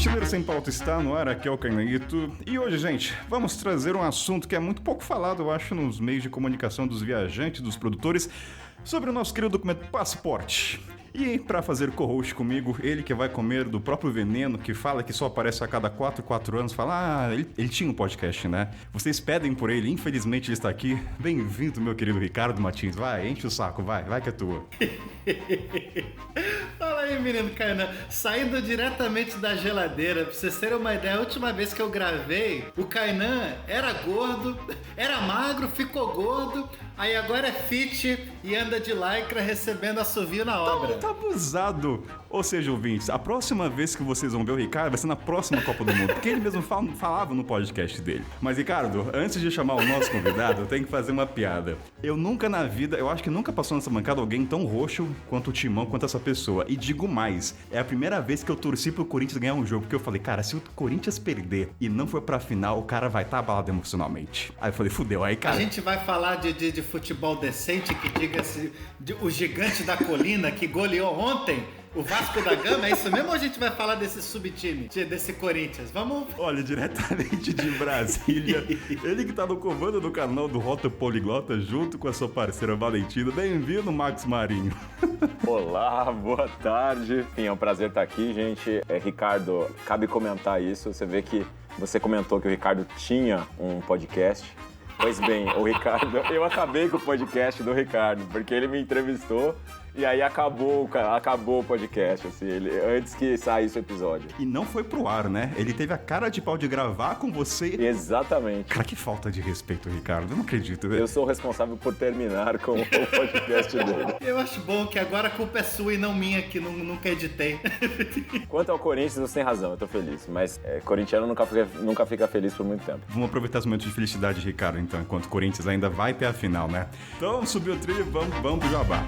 Mochileiro Sem Pauta está no ar, aqui é o Cainito. E hoje, gente, vamos trazer um assunto que é muito pouco falado, eu acho, nos meios de comunicação dos viajantes, dos produtores, sobre o nosso querido documento passaporte. E para fazer co-host comigo, ele que vai comer do próprio veneno, que fala que só aparece a cada 4 anos, fala, ele tinha um podcast, né? Vocês pedem por ele, infelizmente ele está aqui. Bem-vindo, meu querido Ricardo Martins. Vai, enche o saco, vai que é tua. Fala aí, menino Kainan. Saindo diretamente da geladeira, pra vocês terem uma ideia, a última vez que eu gravei, o Kainan era gordo, era magro, ficou gordo, aí agora é fit e anda de lycra recebendo assovio na obra. Tá abusado. Ou seja, ouvintes, a próxima vez que vocês vão ver o Ricardo vai ser na próxima Copa do Mundo, porque ele mesmo falava no podcast dele. Mas, Ricardo, antes de chamar o nosso convidado, eu tenho que fazer uma piada. Eu nunca na vida, eu acho que nunca passou nessa bancada alguém tão roxo quanto o Timão, quanto essa pessoa. E digo mais, é a primeira vez que eu torci pro Corinthians ganhar um jogo, porque eu falei, cara, se o Corinthians perder e não for pra final, o cara vai estar abalado emocionalmente. Aí eu falei, fudeu, aí, cara... A gente vai falar de futebol decente, que diga-se, o gigante da colina que goleou ontem... O Vasco da Gama, é isso mesmo, ou a gente vai falar desse subtime, desse Corinthians? Vamos... Olha, diretamente de Brasília, ele que tá no comando do canal do Rota Poliglota, junto com a sua parceira Valentina. Bem-vindo, Max Marinho. Olá, boa tarde. Enfim, é um prazer estar aqui, gente. Ricardo, cabe comentar isso. Você vê que você comentou que o Ricardo tinha um podcast. Pois bem, o Ricardo... Eu acabei com o podcast do Ricardo, porque ele me entrevistou... E aí acabou o podcast, assim, antes que saísse o episódio. E não foi pro ar, né? Ele teve a cara de pau de gravar com você. Exatamente. Cara, que falta de respeito, Ricardo. Eu não acredito, né? Eu sou o responsável por terminar com o podcast dele. Eu acho bom que agora a culpa é sua e não minha, que nunca editei. Quanto ao Corinthians, você tem razão, eu tô feliz. Mas corintiano nunca fica feliz por muito tempo. Vamos aproveitar esse momento de felicidade, Ricardo, então, enquanto o Corinthians ainda vai ter a final, né? Então, subiu o trilho, vamos pro jabá.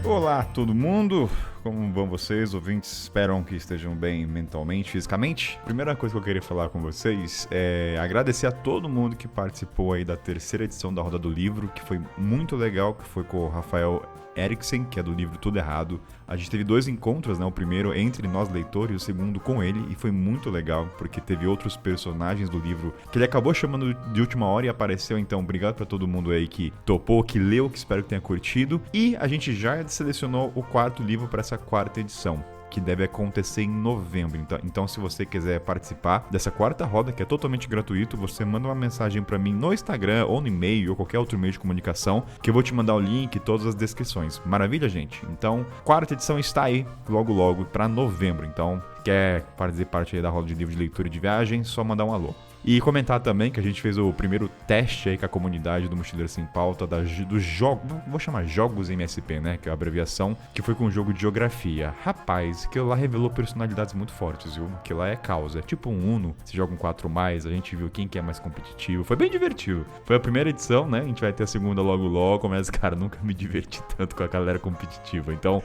Olá, todo mundo! Como vão vocês, ouvintes? Esperam que estejam bem mentalmente, fisicamente? Primeira coisa que eu queria falar com vocês é agradecer a todo mundo que participou aí da terceira edição da Roda do Livro, que foi muito legal, que foi com o Rafael Eriksen, que é do livro Tudo Errado. A gente teve 2 encontros, né? O primeiro entre nós leitores e o segundo com ele, e foi muito legal, porque teve outros personagens do livro que ele acabou chamando de última hora e apareceu. Então, obrigado pra todo mundo aí que topou, que leu, que espero que tenha curtido. E a gente já selecionou o 4º livro para essa 4ª edição, que deve acontecer em novembro. Então, se você quiser participar dessa 4ª roda, que é totalmente gratuito, você manda uma mensagem pra mim no Instagram, ou no e-mail, ou ququer outro meio de comunicação, que eu vou te mandar o link e todas as descrições. Maravilha, gente? Então, 4ª edição está aí, logo, pra novembro. Então, quer fazer parte aí da roda de livro de leitura e de viagem, só mandar um alô. E comentar também que a gente fez o primeiro teste aí com a comunidade do Mochileiro Sem Pauta dos jogos, vou chamar Jogos MSP, né, que é a abreviação, que foi com o jogo de geografia. Rapaz, aquilo lá revelou personalidades muito fortes, viu? Aquilo lá é causa, é tipo um Uno, se joga um 4+, a gente viu quem que é mais competitivo, foi bem divertido. Foi a primeira edição, né, a gente vai ter a segunda logo, mas, cara, nunca me diverti tanto com a galera competitiva. Então,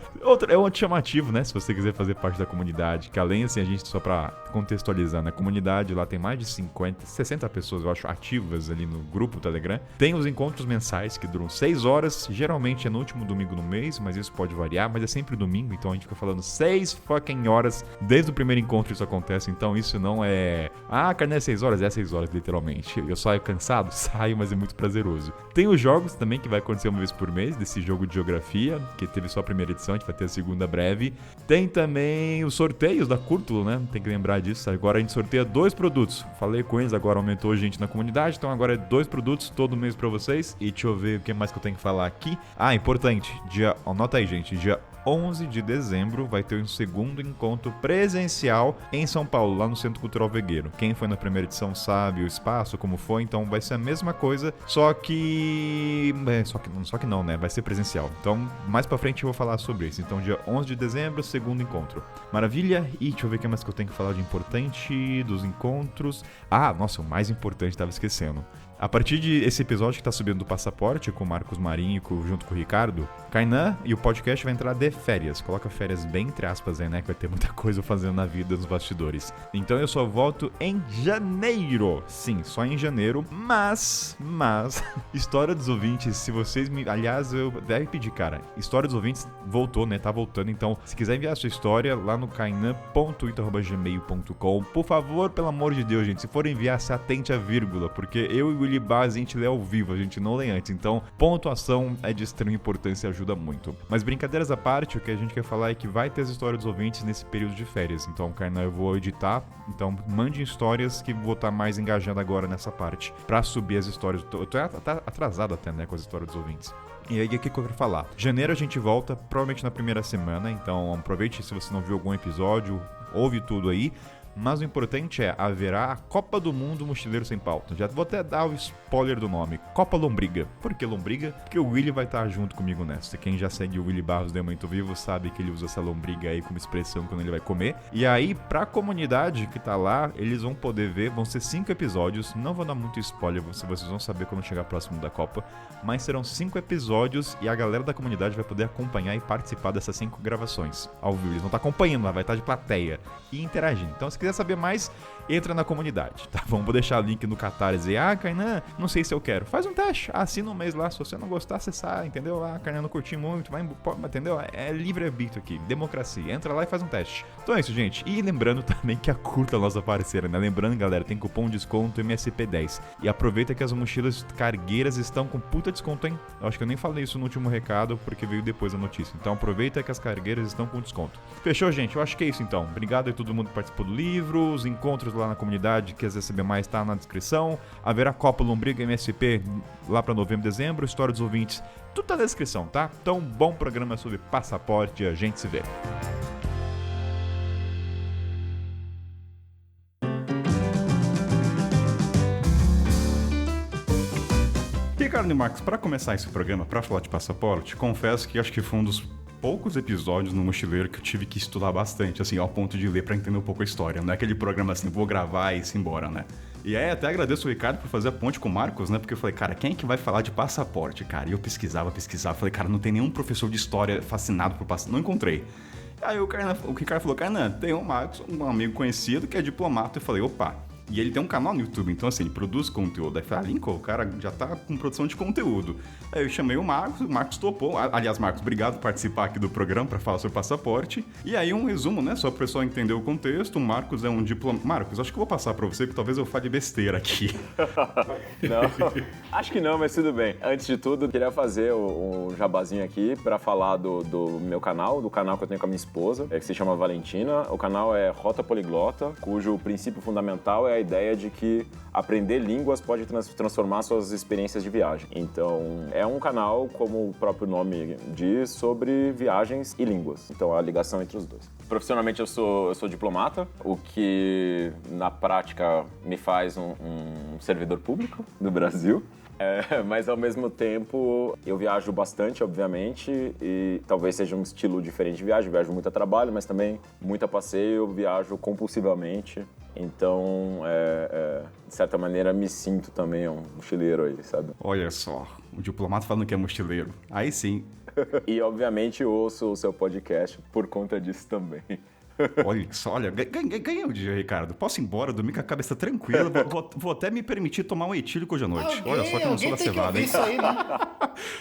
é um chamativo, né, se você quiser fazer parte da comunidade, que além, assim, a gente, só pra contextualizar, na comunidade lá tem mais de 60 pessoas, eu acho, ativas ali no grupo Telegram. Tem os encontros mensais que duram 6 horas, geralmente é no último domingo no mês, mas isso pode variar, mas é sempre domingo, então a gente fica falando 6 fucking horas, desde o primeiro encontro isso acontece, então isso não é... cara, não é 6 horas? É 6 horas, literalmente. Eu saio cansado? Saio, mas é muito prazeroso. Tem os jogos também, que vai acontecer uma vez por mês, desse jogo de geografia, que teve só a primeira edição, a gente vai ter a segunda breve. Tem também os sorteios da Cúrtulo, né? Tem que lembrar disso. Agora a gente sorteia 2 produtos. Falei com eles, agora aumentou a gente na comunidade, então agora é 2 produtos todo mês pra vocês. E deixa eu ver o que mais que eu tenho que falar aqui. Importante, anota aí, gente, dia 11 de dezembro vai ter um segundo encontro presencial em São Paulo, lá no Centro Cultural Vegueiro. Quem foi na primeira edição sabe o espaço, como foi, então vai ser a mesma coisa, só que não, né? Vai ser presencial. Então, mais pra frente eu vou falar sobre isso. Então, dia 11 de dezembro, segundo encontro. Maravilha? E deixa eu ver o que mais que eu tenho que falar de importante dos encontros. Nossa, o mais importante, tava esquecendo. A partir desse episódio que tá subindo do Passaporte, com o Marcos Marinho junto com o Ricardo, Kainan e o podcast vai entrar de férias. Coloca férias bem entre aspas aí, né? Que vai ter muita coisa fazendo na vida nos bastidores. Então eu só volto em janeiro. Sim, só em janeiro. Mas, História dos Ouvintes, se vocês me... Aliás, eu deve pedir, cara. História dos Ouvintes voltou, né? Tá voltando. Então, se quiser enviar a sua história lá no kainan.twitter@gmail.com. Por favor, pelo amor de Deus, gente. Se for enviar, se atente à vírgula. Porque eu e o Willy Baz, a gente lê ao vivo, a gente não lê antes. Então, pontuação é de extrema importância e ajuda muito. Mas brincadeiras à parte, o que a gente quer falar é que vai ter as histórias dos ouvintes nesse período de férias. Então, Kainan, eu vou editar. Então, mande histórias que vou estar mais engajado agora nessa parte. Pra subir as histórias. Eu tô atrasado até, né, com as histórias dos ouvintes. E aí, o que eu quero falar? Janeiro a gente volta, provavelmente na primeira semana. Então, aproveite se você não viu algum episódio, ouve tudo aí. Mas o importante é, haverá a Copa do Mundo Mochileiro Sem Pauta. Já vou até dar o spoiler do nome, Copa Lombriga. Por que Lombriga? Porque o Willy vai estar junto comigo nessa. Quem já segue o Willy Barros do Muito Vivo sabe que ele usa essa lombriga aí como expressão quando ele vai comer. E aí, pra comunidade que tá lá, eles vão poder ver, vão ser 5 episódios. Não vou dar muito spoiler, vocês vão saber quando chegar próximo da Copa. Mas serão 5 episódios e a galera da comunidade vai poder acompanhar e participar dessas 5 gravações ao vivo. Eles vão estar acompanhando lá, vai estar de plateia e interagindo. Então, se quiser saber mais, entra na comunidade, tá bom? Vou deixar o link no Catarse aí. Kainan, não sei se eu quero. Faz um teste, assina um mês lá. Se você não gostar, você sai, entendeu? Kainan, não curti muito, vai embora, entendeu? É livre-arbítrio aqui, democracia. Entra lá e faz um teste. Então é isso, gente. E lembrando também que a Curta é a nossa parceira, né? Lembrando, galera, tem cupom de desconto MSP10. E aproveita que as mochilas cargueiras estão com puta desconto, hein? Eu acho que eu nem falei isso no último recado, porque veio depois a notícia. Então aproveita que as cargueiras estão com desconto. Fechou, gente? Eu acho que é isso, então. Obrigado a todo mundo que participou do livro. Os encontros lá na comunidade, que quiser saber mais, tá na descrição. Haverá Copa Lombriga MSP lá pra novembro, dezembro. História dos Ouvintes, tudo tá na descrição, tá? Então, bom programa sobre passaporte e a gente se vê. Ricardo e Marcos, para começar esse programa, para falar de passaporte, confesso que acho que foi um dos poucos episódios no Mochileiro que eu tive que estudar bastante, assim, ao ponto de ler pra entender um pouco a história. Não é aquele programa assim, vou gravar e ir embora, né? E aí até agradeço o Ricardo por fazer a ponte com o Marcos, né? Porque eu falei, cara, quem é que vai falar de passaporte, cara? E eu pesquisava. Falei, cara, não tem nenhum professor de história fascinado por passaporte. Não encontrei. Aí o Ricardo falou, Kainan, tem o Marcos, um amigo conhecido que é diplomata. Eu falei, opa. E ele tem um canal no YouTube, então assim, ele produz conteúdo. Aí eu falei, Lincoln, o cara já tá com produção de conteúdo. Aí eu chamei o Marcos topou. Aliás, Marcos, obrigado por participar aqui do programa para falar sobre passaporte. E aí um resumo, né, só pro pessoal entender o contexto. O Marcos é um diplomata. Marcos, acho que eu vou passar para você, porque talvez eu fale besteira aqui. Não, acho que não, mas tudo bem. Antes de tudo, eu queria fazer um jabazinho aqui para falar do meu canal, do canal que eu tenho com a minha esposa, que se chama Valentina. O canal é Rota Poliglota, cujo princípio fundamental é a ideia de que aprender línguas pode transformar suas experiências de viagem. Então, é um canal, como o próprio nome diz, sobre viagens e línguas. Então, a ligação entre os dois. Profissionalmente, eu sou diplomata, o que, na prática, me faz um servidor público do Brasil. Mas ao mesmo tempo eu viajo bastante, obviamente, e talvez seja um estilo diferente de viagem. Eu viajo muito a trabalho, mas também muito a passeio, eu viajo compulsivamente. Então, de certa maneira, me sinto também um mochileiro aí, sabe? Olha só, o diplomata falando que é mochileiro. Aí sim. E, obviamente, ouço o seu podcast por conta disso também. Olha só, ganhei o dia, Ricardo. Posso ir embora, dormir com a cabeça tranquila. Vou até me permitir tomar um etílico hoje à noite. Olha só que eu não sou da cevada, hein? Aí, né?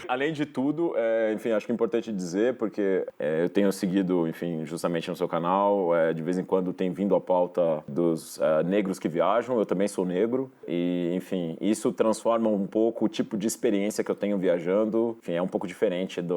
Além de tudo, enfim, acho que é importante dizer, porque eu tenho seguido, enfim, justamente no seu canal, de vez em quando tem vindo à pauta dos negros que viajam. Eu também sou negro e, enfim, isso transforma um pouco o tipo de experiência que eu tenho viajando. Enfim, é um pouco diferente da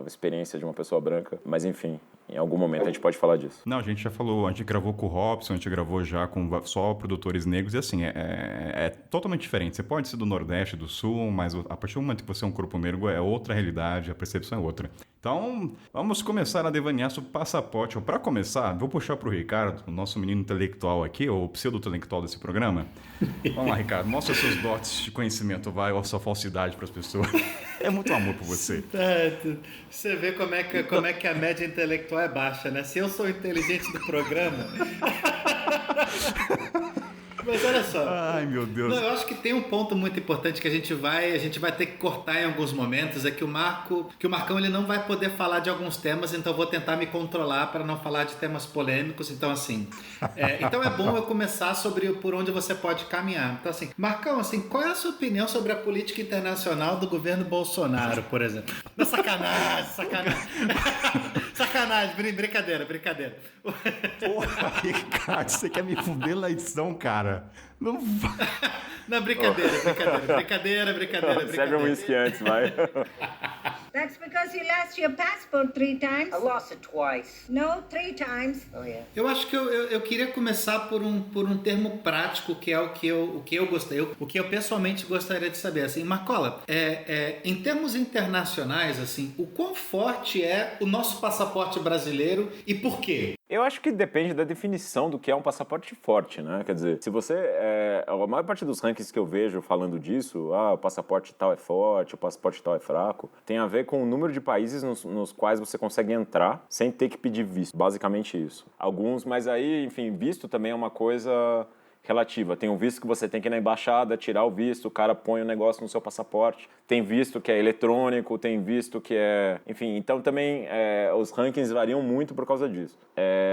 experiência de uma pessoa branca, mas, enfim, em algum momento a gente pode falar disso. Não, a gente já falou, a gente gravou com o Robson, a gente gravou já com só produtores negros, e assim, é totalmente diferente. Você pode ser do Nordeste, do Sul, mas a partir do momento que você é um corpo negro, é outra realidade, a percepção é outra. Então, vamos começar a devanear sobre passaporte. Para começar, vou puxar para o Ricardo, o nosso menino intelectual aqui, ou pseudo-intelectual desse programa. Vamos lá, Ricardo, mostra seus dotes de conhecimento, vai, ou sua falsidade para as pessoas. É muito amor por você. Você vê como é que a média intelectual é baixa, né? Se eu sou inteligente do programa... Mas olha só. Ai, meu Deus. Não, eu acho que tem um ponto muito importante que a gente vai ter que cortar em alguns momentos, é que o Marcão ele não vai poder falar de alguns temas, então eu vou tentar me controlar para não falar de temas polêmicos. Então, assim, então é bom eu começar por onde você pode caminhar. Então, assim, Marcão, assim, qual é a sua opinião sobre a política internacional do governo Bolsonaro, por exemplo? Não, sacanagem. Sacanagem, brincadeira. Porra, Ricardo, você quer me fuder na edição, cara? Não vai. Não, brincadeira. Serve um whisky antes, vai. That's because you lost your passport 3 times. I lost it twice. No, 3 times. Oh, yeah. Eu acho que eu queria começar por um termo prático, que é o que eu gostei, o que eu pessoalmente gostaria de saber. Assim, Marcola, em termos internacionais, assim, o quão forte é o nosso passaporte brasileiro e por quê? Eu acho que depende da definição do que é um passaporte forte, né? Quer dizer, se você... a maior parte dos rankings que eu vejo falando disso, o passaporte tal é forte, o passaporte tal é fraco, tem a ver com o número de países nos quais você consegue entrar sem ter que pedir visto. Basicamente isso. Alguns, mas aí, enfim, visto também é uma coisa relativa. Tem um visto que você tem que ir na embaixada, tirar o visto, o cara põe o negócio no seu passaporte. Tem visto que é eletrônico, tem visto que é... Enfim, então também os rankings variam muito por causa disso.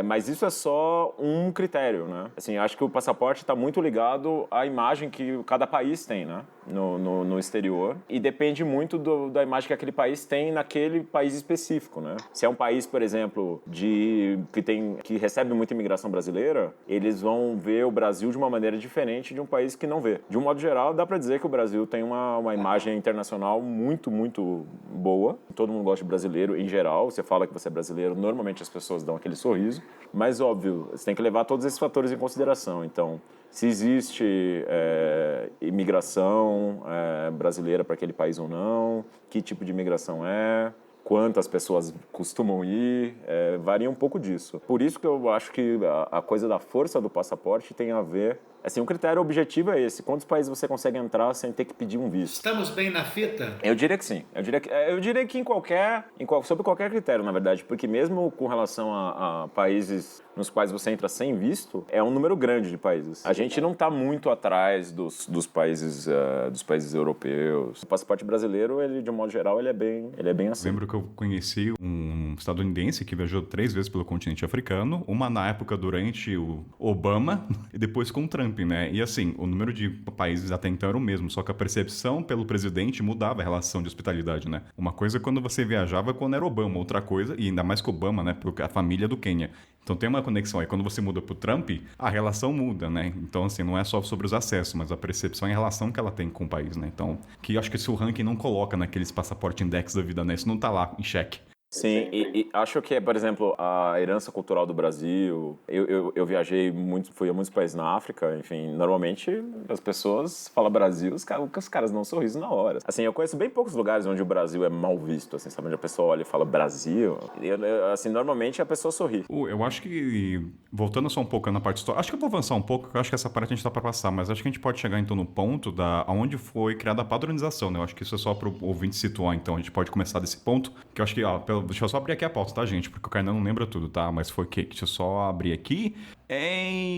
Mas isso é só um critério, né? Assim, acho que o passaporte está muito ligado à imagem que cada país tem, né? No exterior. E depende muito da imagem que aquele país tem naquele país específico, né? Se é um país, por exemplo, que recebe muita imigração brasileira, eles vão ver o Brasil de uma maneira diferente de um país que não vê. De um modo geral, dá para dizer que o Brasil tem uma imagem internacional muito, muito boa. Todo mundo gosta de brasileiro em geral. Você fala que você é brasileiro, normalmente as pessoas dão aquele sorriso. Mas, óbvio, você tem que levar todos esses fatores em consideração. Então, se existe imigração brasileira para aquele país ou não, que tipo de imigração quantas pessoas costumam ir, varia um pouco disso. Por isso que eu acho que a coisa da força do passaporte tem a ver... Assim, um critério objetivo é esse. Quantos países você consegue entrar sem ter que pedir um visto? Estamos bem na fita? Eu diria que sim. Eu diria que sobre qualquer critério, na verdade. Porque mesmo com relação a países nos quais você entra sem visto, é um número grande de países. A gente não está muito atrás dos países europeus. O passaporte brasileiro, ele, de um modo geral, ele é bem assim. Lembro que eu conheci um estadunidense que viajou 3 vezes pelo continente africano. Uma na época durante o Obama e depois com o Trump. Né? E assim, o número de países até então era o mesmo, só que a percepção pelo presidente mudava a relação de hospitalidade, né? Uma coisa é quando você viajava quando era Obama, outra coisa, e ainda mais que Obama, né? Porque a família do Quênia. Então tem uma conexão aí. Quando você muda pro Trump, a relação muda, né? Então, assim, não é só sobre os acessos, mas a percepção e a relação que ela tem com o país, né? Então, que eu acho que se o ranking não coloca naqueles passaporte index da vida, né? Isso não tá lá em xeque. Sim, e acho que, por exemplo, a herança cultural do Brasil, eu viajei muito, fui a muitos países na África, enfim, normalmente as pessoas falam Brasil, os caras dão um sorriso na hora. Assim, eu conheço bem poucos lugares onde o Brasil é mal visto, assim, sabe, onde a pessoa olha e fala Brasil, assim, normalmente a pessoa sorri. Eu acho que, voltando só um pouco na parte histórica, acho que eu vou avançar um pouco, porque eu acho que essa parte a gente tá pra passar, mas acho que a gente pode chegar então no ponto onde foi criada a padronização, né? Eu acho que isso é só pro ouvinte situar, então a gente pode começar desse ponto, que eu acho que, deixa eu só abrir aqui a pauta, tá, gente? Porque o Kainan não lembra tudo, tá? Mas foi o quê? Deixa eu só abrir aqui.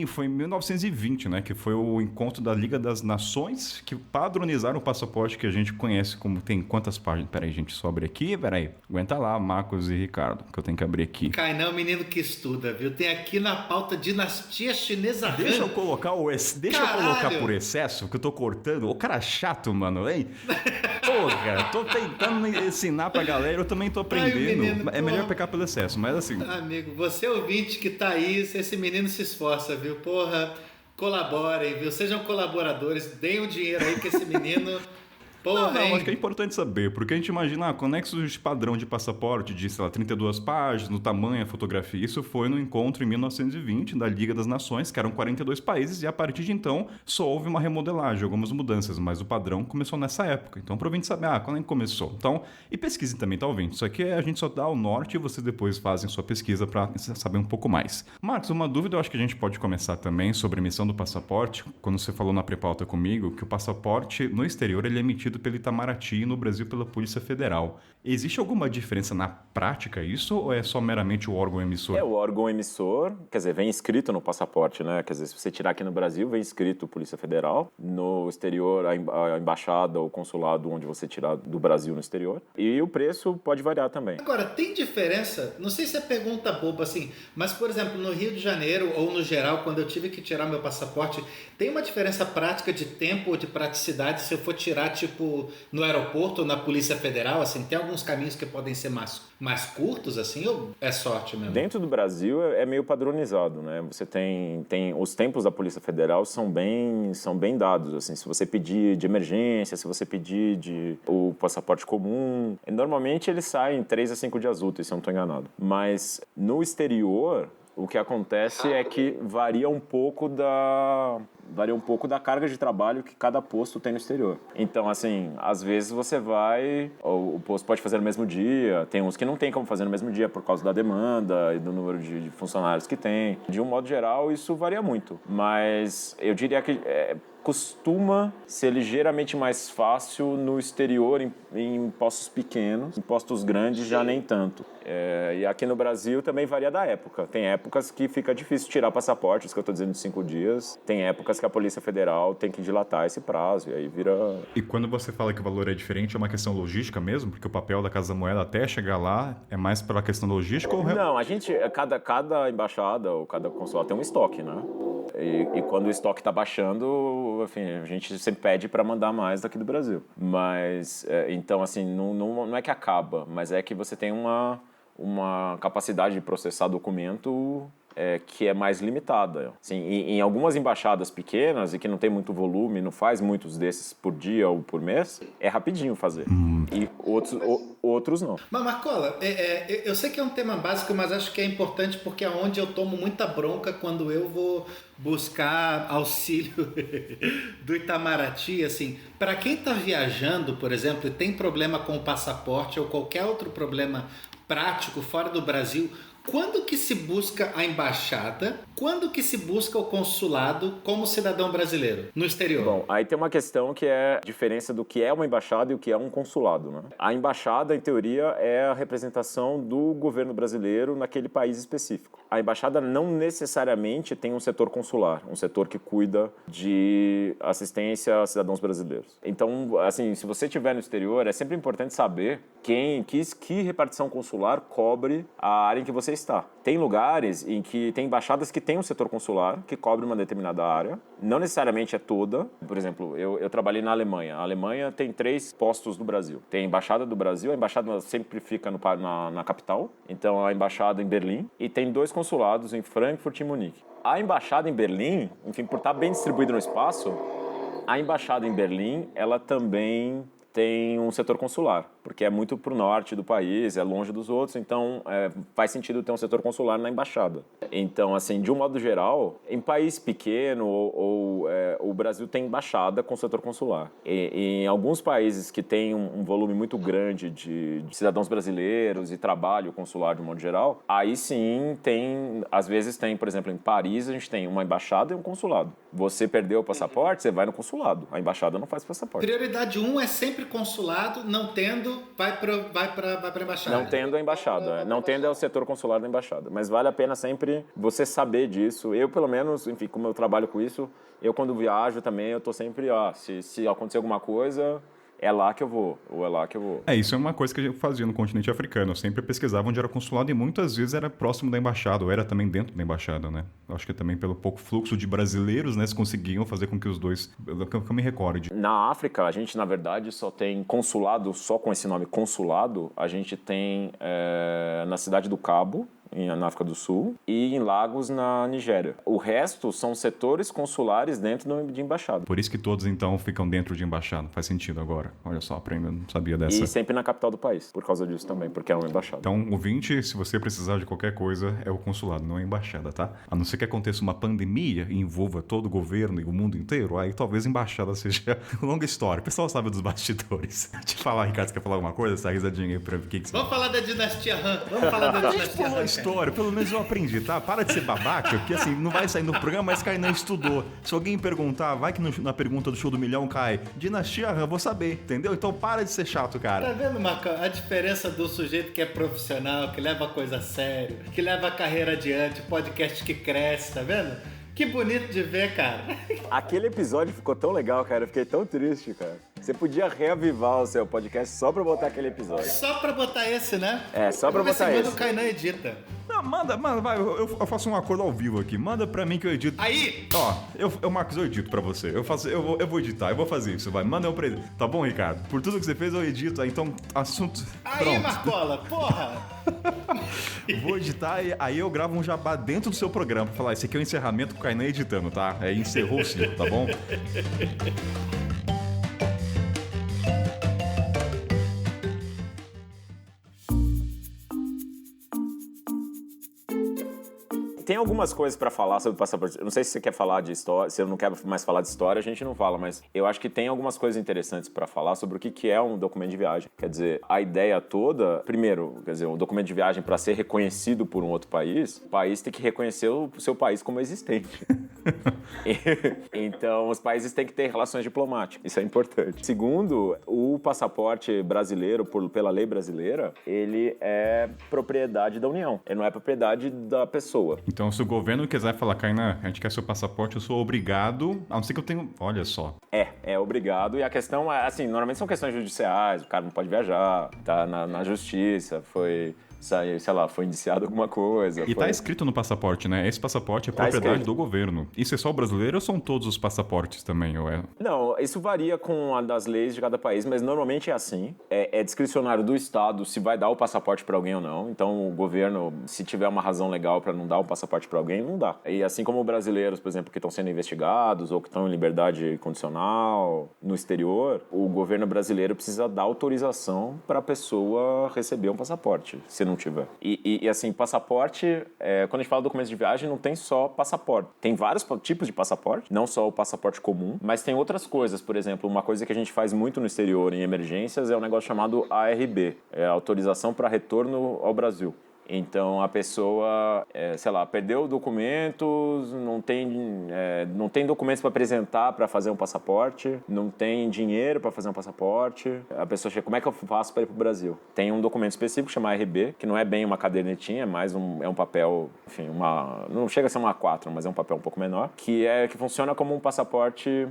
Foi em 1920, né? Que foi o encontro da Liga das Nações que padronizaram o passaporte que a gente conhece como... Tem quantas páginas? Peraí, gente, só abrir aqui. Peraí. Aguenta lá, Marcos e Ricardo, que eu tenho que abrir aqui. Kainan é um menino que estuda, viu? Tem aqui na pauta Dinastia Chinesa Han. Deixa eu colocar por excesso, que eu tô cortando. O cara chato, mano, hein? Porra, tô tentando ensinar pra galera, eu também tô aprendendo. Menino, é melhor pecar pelo excesso, mas assim... Amigo, você ouvinte que tá aí, esse menino se esforça, viu? Porra, colaborem, viu? Sejam colaboradores, deem o dinheiro aí que esse menino... Porra, não, acho que é importante saber, porque a gente imagina, conexo de padrão de passaporte de, sei lá, 32 páginas, no tamanho, a fotografia, isso foi no encontro em 1920 da Liga das Nações, que eram 42 países, e a partir de então só houve uma remodelagem, algumas mudanças, mas o padrão começou nessa época. Então, para o ouvinte saber, quando é que começou? Então, e pesquise também, tá, ouvinte? Isso aqui a gente só dá o norte e vocês depois fazem sua pesquisa para saber um pouco mais. Marcos, uma dúvida eu acho que a gente pode começar também sobre a emissão do passaporte, quando você falou na pré-pauta comigo, que o passaporte no exterior ele é emitido feito pelo Itamaraty e no Brasil pela Polícia Federal. Existe alguma diferença na prática isso ou é só meramente o órgão emissor? O órgão emissor, quer dizer, vem escrito no passaporte, né? Quer dizer, se você tirar aqui no Brasil, vem escrito Polícia Federal. No exterior, a embaixada ou consulado onde você tirar do Brasil no exterior. E o preço pode variar também. Agora, tem diferença? Não sei se é pergunta boba assim, mas, por exemplo, no Rio de Janeiro ou no geral, quando eu tive que tirar meu passaporte, tem uma diferença prática de tempo ou de praticidade se eu for tirar, tipo, no aeroporto ou na Polícia Federal? Assim, tem alguns caminhos que podem ser mais curtos, assim, ou é sorte mesmo? Dentro do Brasil é meio padronizado, né? Você tem os tempos da Polícia Federal são bem dados, assim, se você pedir de emergência, se você pedir o passaporte comum, normalmente eles saem 3 a 5 dias úteis, se eu não estou enganado. Mas no exterior, o que acontece é que varia um pouco da carga de trabalho que cada posto tem no exterior. Então, assim, às vezes você vai, o posto pode fazer no mesmo dia, tem uns que não tem como fazer no mesmo dia por causa da demanda e do número de funcionários que tem. De um modo geral, isso varia muito, mas eu diria que costuma ser ligeiramente mais fácil no exterior, em postos pequenos. Em postos grandes já nem tanto. E aqui no Brasil também varia da época. Tem épocas que fica difícil tirar passaporte, isso que eu estou dizendo de 5 dias. Tem épocas que a Polícia Federal tem que dilatar esse prazo e aí vira... E quando você fala que o valor é diferente, é uma questão logística mesmo? Porque o papel da Casa da Moeda até chegar lá é mais pela questão logística ou... Não, a gente, cada embaixada ou cada consulado tem um estoque, né? E quando o estoque está baixando, enfim, a gente sempre pede para mandar mais daqui do Brasil. Mas, então, assim, não é que acaba, mas é que você tem uma capacidade de processar documento que é mais limitada. Assim, em algumas embaixadas pequenas e que não tem muito volume, não faz muitos desses por dia ou por mês, é rapidinho fazer. E outros não. Mas, Marcola, eu sei que é um tema básico, mas acho que é importante porque é onde eu tomo muita bronca quando eu vou buscar auxílio do Itamaraty, assim, para quem está viajando, por exemplo, e tem problema com o passaporte ou qualquer outro problema prático fora do Brasil, quando que se busca a embaixada? Quando que se busca o consulado como cidadão brasileiro no exterior? Bom, aí tem uma questão que é a diferença do que é uma embaixada e o que é um consulado, né? A embaixada, em teoria, é a representação do governo brasileiro naquele país específico. A embaixada não necessariamente tem um setor consular, um setor que cuida de assistência a cidadãos brasileiros. Então, assim, se você estiver no exterior, é sempre importante saber que repartição consular cobre a área em que você está. Tem lugares em que tem embaixadas que têm um setor consular que cobre uma determinada área. Não necessariamente é toda. Por exemplo, eu trabalhei na Alemanha. A Alemanha tem 3 postos no Brasil. Tem a embaixada do Brasil, a embaixada sempre fica na capital. Então, a embaixada em Berlim. E tem 2 consulados em Frankfurt e Munique. A embaixada em Berlim, enfim, por estar bem distribuída no espaço, a embaixada em Berlim, ela também tem um setor consular, porque é muito para o norte do país, é longe dos outros, então faz sentido ter um setor consular na embaixada. Então, assim, de um modo geral, em país pequeno o Brasil tem embaixada com setor consular. Em alguns países que têm um volume muito grande de cidadãos brasileiros e trabalho consular de um modo geral, aí sim às vezes tem, por exemplo, em Paris a gente tem uma embaixada e um consulado. Você perdeu o passaporte, você vai no consulado. A embaixada não faz passaporte. Prioridade 1 é sempre consulado, não tendo, vai para embaixada. Não tendo a embaixada, não tendo é o setor consular da embaixada. Mas vale a pena sempre você saber disso. Eu, pelo menos, enfim, como eu trabalho com isso, eu quando viajo também, eu tô sempre, se acontecer alguma coisa, é lá que eu vou, ou é lá que eu vou. Isso é uma coisa que a gente fazia no continente africano. Eu sempre pesquisava onde era consulado e muitas vezes era próximo da embaixada, ou era também dentro da embaixada, né? Eu acho que também pelo pouco fluxo de brasileiros, né, se conseguiam fazer com que os dois... Que eu me recorde. Na África, a gente, na verdade, só tem consulado, só com esse nome consulado, a gente tem na Cidade do Cabo, na África do Sul, e em Lagos, na Nigéria. O resto são setores consulares dentro de embaixada. Por isso que todos, então, ficam dentro de embaixada. Faz sentido agora. Olha só, eu não sabia dessa. E sempre na capital do país, por causa disso também, porque é uma embaixada. Então, ouvinte, se você precisar de qualquer coisa, é o consulado, não é a embaixada, tá? A não ser que aconteça uma pandemia e envolva todo o governo e o mundo inteiro, aí talvez a embaixada seja longa história. O pessoal sabe dos bastidores. Deixa eu falar, Ricardo, você quer falar alguma coisa? Essa risadinha aí pra ver o que você... Vamos falar da dinastia Han. Vamos falar da dinastia Han. história, pelo menos eu aprendi, tá? Para de ser babaca, porque assim, não vai sair no programa, mas Kainan estudou. Se alguém perguntar, vai que na pergunta do Show do Milhão cai Dinastia Han, eu vou saber, entendeu? Então para de ser chato, cara. Tá vendo, Marcão? A diferença do sujeito que é profissional, que leva a coisa a sério, que leva a carreira adiante, podcast que cresce, tá vendo? Que bonito de ver, cara. Aquele episódio ficou tão legal, cara. Eu fiquei tão triste, cara. Você podia reavivar o seu podcast só pra botar aquele episódio. Só pra botar esse, né? É, só pra botar esse. O Kainan edita. Não, manda, vai, eu faço um acordo ao vivo aqui. Manda pra mim que eu edito. Aí! Ó, Marcos, eu edito pra você. Eu vou editar, eu vou fazer isso, vai. Manda eu pra ele. Tá bom, Ricardo? Por tudo que você fez, eu edito. Então, assunto. Aí, pronto. Marcola, porra! Vou editar e aí eu gravo um jabá dentro do seu programa pra falar, esse aqui é o encerramento com o Kainan editando, tá? Aí encerrou o ciclo, tá bom? Tem algumas coisas pra falar sobre o passaporte. Eu não sei se você quer falar de história, se eu não quero mais falar de história, a gente não fala, mas eu acho que tem algumas coisas interessantes pra falar sobre o que é um documento de viagem. Quer dizer, a ideia toda, primeiro, quer dizer, um documento de viagem para ser reconhecido por um outro país, o país tem que reconhecer o seu país como existente. Então, os países têm que ter relações diplomáticas. Isso é importante. Segundo, o passaporte brasileiro, pela lei brasileira, ele é propriedade da União. Ele não é propriedade da pessoa. Então, se o governo quiser falar, Kainan, a gente quer seu passaporte, eu sou obrigado, a não ser que eu tenho... Olha só. É obrigado. E a questão é, assim, normalmente são questões judiciais, o cara não pode viajar, tá na justiça, foi indiciado alguma coisa. E tá escrito no passaporte, né? Esse passaporte é propriedade do governo. Isso é só o brasileiro ou são todos os passaportes também? Ou é... Não, isso varia com a das leis de cada país, mas normalmente é assim. É discricionário do Estado se vai dar o passaporte para alguém ou não. Então, o governo, se tiver uma razão legal para não dar o passaporte para alguém, não dá. E assim como brasileiros, por exemplo, que estão sendo investigados ou que estão em liberdade condicional no exterior, o governo brasileiro precisa dar autorização para a pessoa receber um passaporte, se não tiver. E assim, passaporte, quando a gente fala de documentos de viagem, não tem só passaporte. Tem vários tipos de passaporte, não só o passaporte comum, mas tem outras coisas. Por exemplo, uma coisa que a gente faz muito no exterior, em emergências, é um negócio chamado ARB, Autorização para Retorno ao Brasil. Então, a pessoa, perdeu documentos, não tem documentos para apresentar para fazer um passaporte, não tem dinheiro para fazer um passaporte. A pessoa chega, como é que eu faço para ir para o Brasil? Tem um documento específico chamado RB, que não é bem uma cadernetinha, é mais um papel, enfim, não chega a ser uma A4, mas é um papel um pouco menor, que funciona como um passaporte...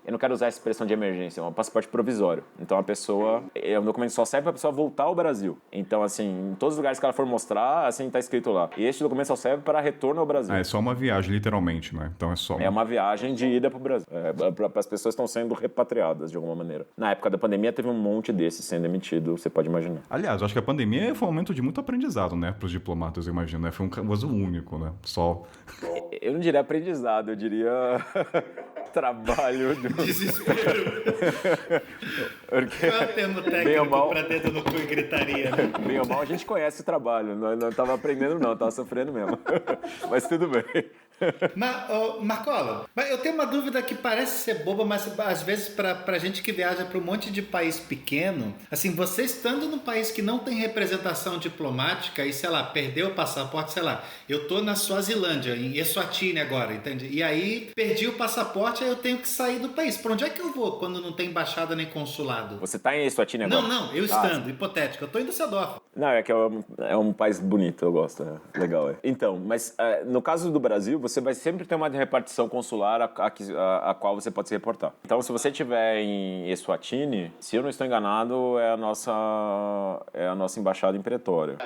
Eu não quero usar essa expressão de emergência, é um passaporte provisório. Então, a pessoa... É um documento que só serve para a pessoa voltar ao Brasil. Então, assim, em todos os lugares que ela for mostrar, assim, tá escrito lá. E este documento só serve para retorno ao Brasil. É só uma viagem, literalmente, né? Então, é só... É uma viagem de ida para o Brasil. Para as pessoas que estão sendo repatriadas, de alguma maneira. Na época da pandemia, teve um monte desses sendo emitido, você pode imaginar. Aliás, eu acho que a pandemia foi um momento de muito aprendizado, né? Para os diplomatas, eu imagino, né? Foi um caso único, né? Só... Eu não diria aprendizado, eu diria... trabalho do... Desespero. Porque, qual é o termo técnico pra dedo no cu e gritaria, né? Bem ou mal, a gente conhece o trabalho. Não tava aprendendo, não. Tava sofrendo mesmo. Mas tudo bem. Marcola, eu tenho uma dúvida que parece ser boba, mas às vezes pra gente que viaja pra um monte de país pequeno, assim, você estando num país que não tem representação diplomática e, sei lá, perdeu o passaporte, sei lá, eu tô na Suazilândia, em Eswatini agora, entende? E aí, perdi o passaporte, aí eu tenho que sair do país. Pra onde é que eu vou quando não tem embaixada nem consulado? Você tá em Eswatini agora? Não, eu estando, hipotético, eu tô em Düsseldorf. Não, é que é um país bonito, eu gosto, legal. Então, mas no caso do Brasil, você vai sempre ter uma repartição consular a qual você pode se reportar. Então, se você estiver em Eswatini, se eu não estou enganado, é a nossa embaixada em Pretória.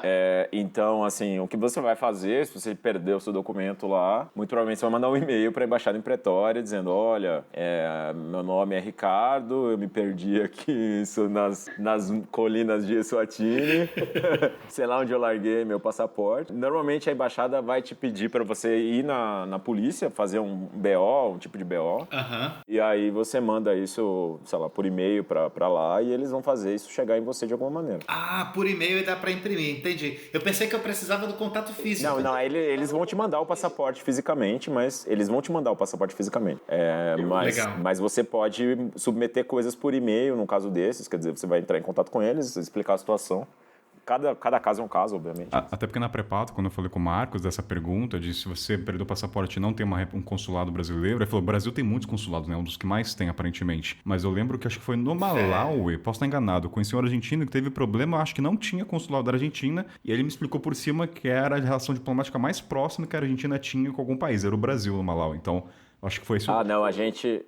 Então, assim, o que você vai fazer, se você perder o seu documento lá, muito provavelmente você vai mandar um e-mail para a embaixada em Pretória dizendo, olha, meu nome é Ricardo, eu me perdi aqui nas colinas de Eswatini, sei lá onde eu larguei meu passaporte. Normalmente a embaixada vai te pedir para você ir na polícia, fazer um BO, um tipo de BO. E aí você manda isso, sei lá, por e-mail pra lá e eles vão fazer isso chegar em você de alguma maneira. Ah, por e-mail e dá pra imprimir, entendi. Eu pensei que eu precisava do contato físico. Não, eles vão te mandar o passaporte fisicamente, mas eles vão te mandar o passaporte fisicamente. Mas você pode submeter coisas por e-mail, no caso desses, quer dizer, você vai entrar em contato com eles, explicar a situação. cada caso é um caso, obviamente. Até porque na pré-pauta, quando eu falei com o Marcos dessa pergunta, de se você perdeu o passaporte e não tem um consulado brasileiro, ele falou, o Brasil tem muitos consulados, né? Um dos que mais tem, aparentemente. Mas eu lembro que acho que foi no Malawi, posso estar enganado, eu conheci um argentino que teve problema, acho que não tinha consulado da Argentina, e ele me explicou por cima que era a relação diplomática mais próxima que a Argentina tinha com algum país, era o Brasil no Malawi. Então, acho que foi isso. Não,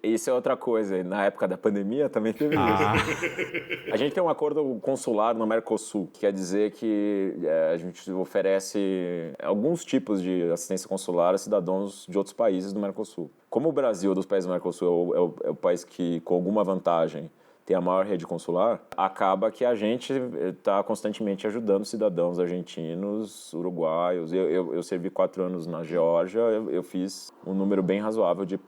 isso é outra coisa. Na época da pandemia também teve isso. A gente tem um acordo consular no Mercosul, que quer dizer que a gente oferece alguns tipos de assistência consular a cidadãos de outros países do Mercosul. Como o Brasil, dos países do Mercosul, é o país que, com alguma vantagem, tem a maior rede consular, acaba que a gente está constantemente ajudando cidadãos argentinos, uruguaios. Eu servi 4 anos na Geórgia, eu fiz um número bem razoável de...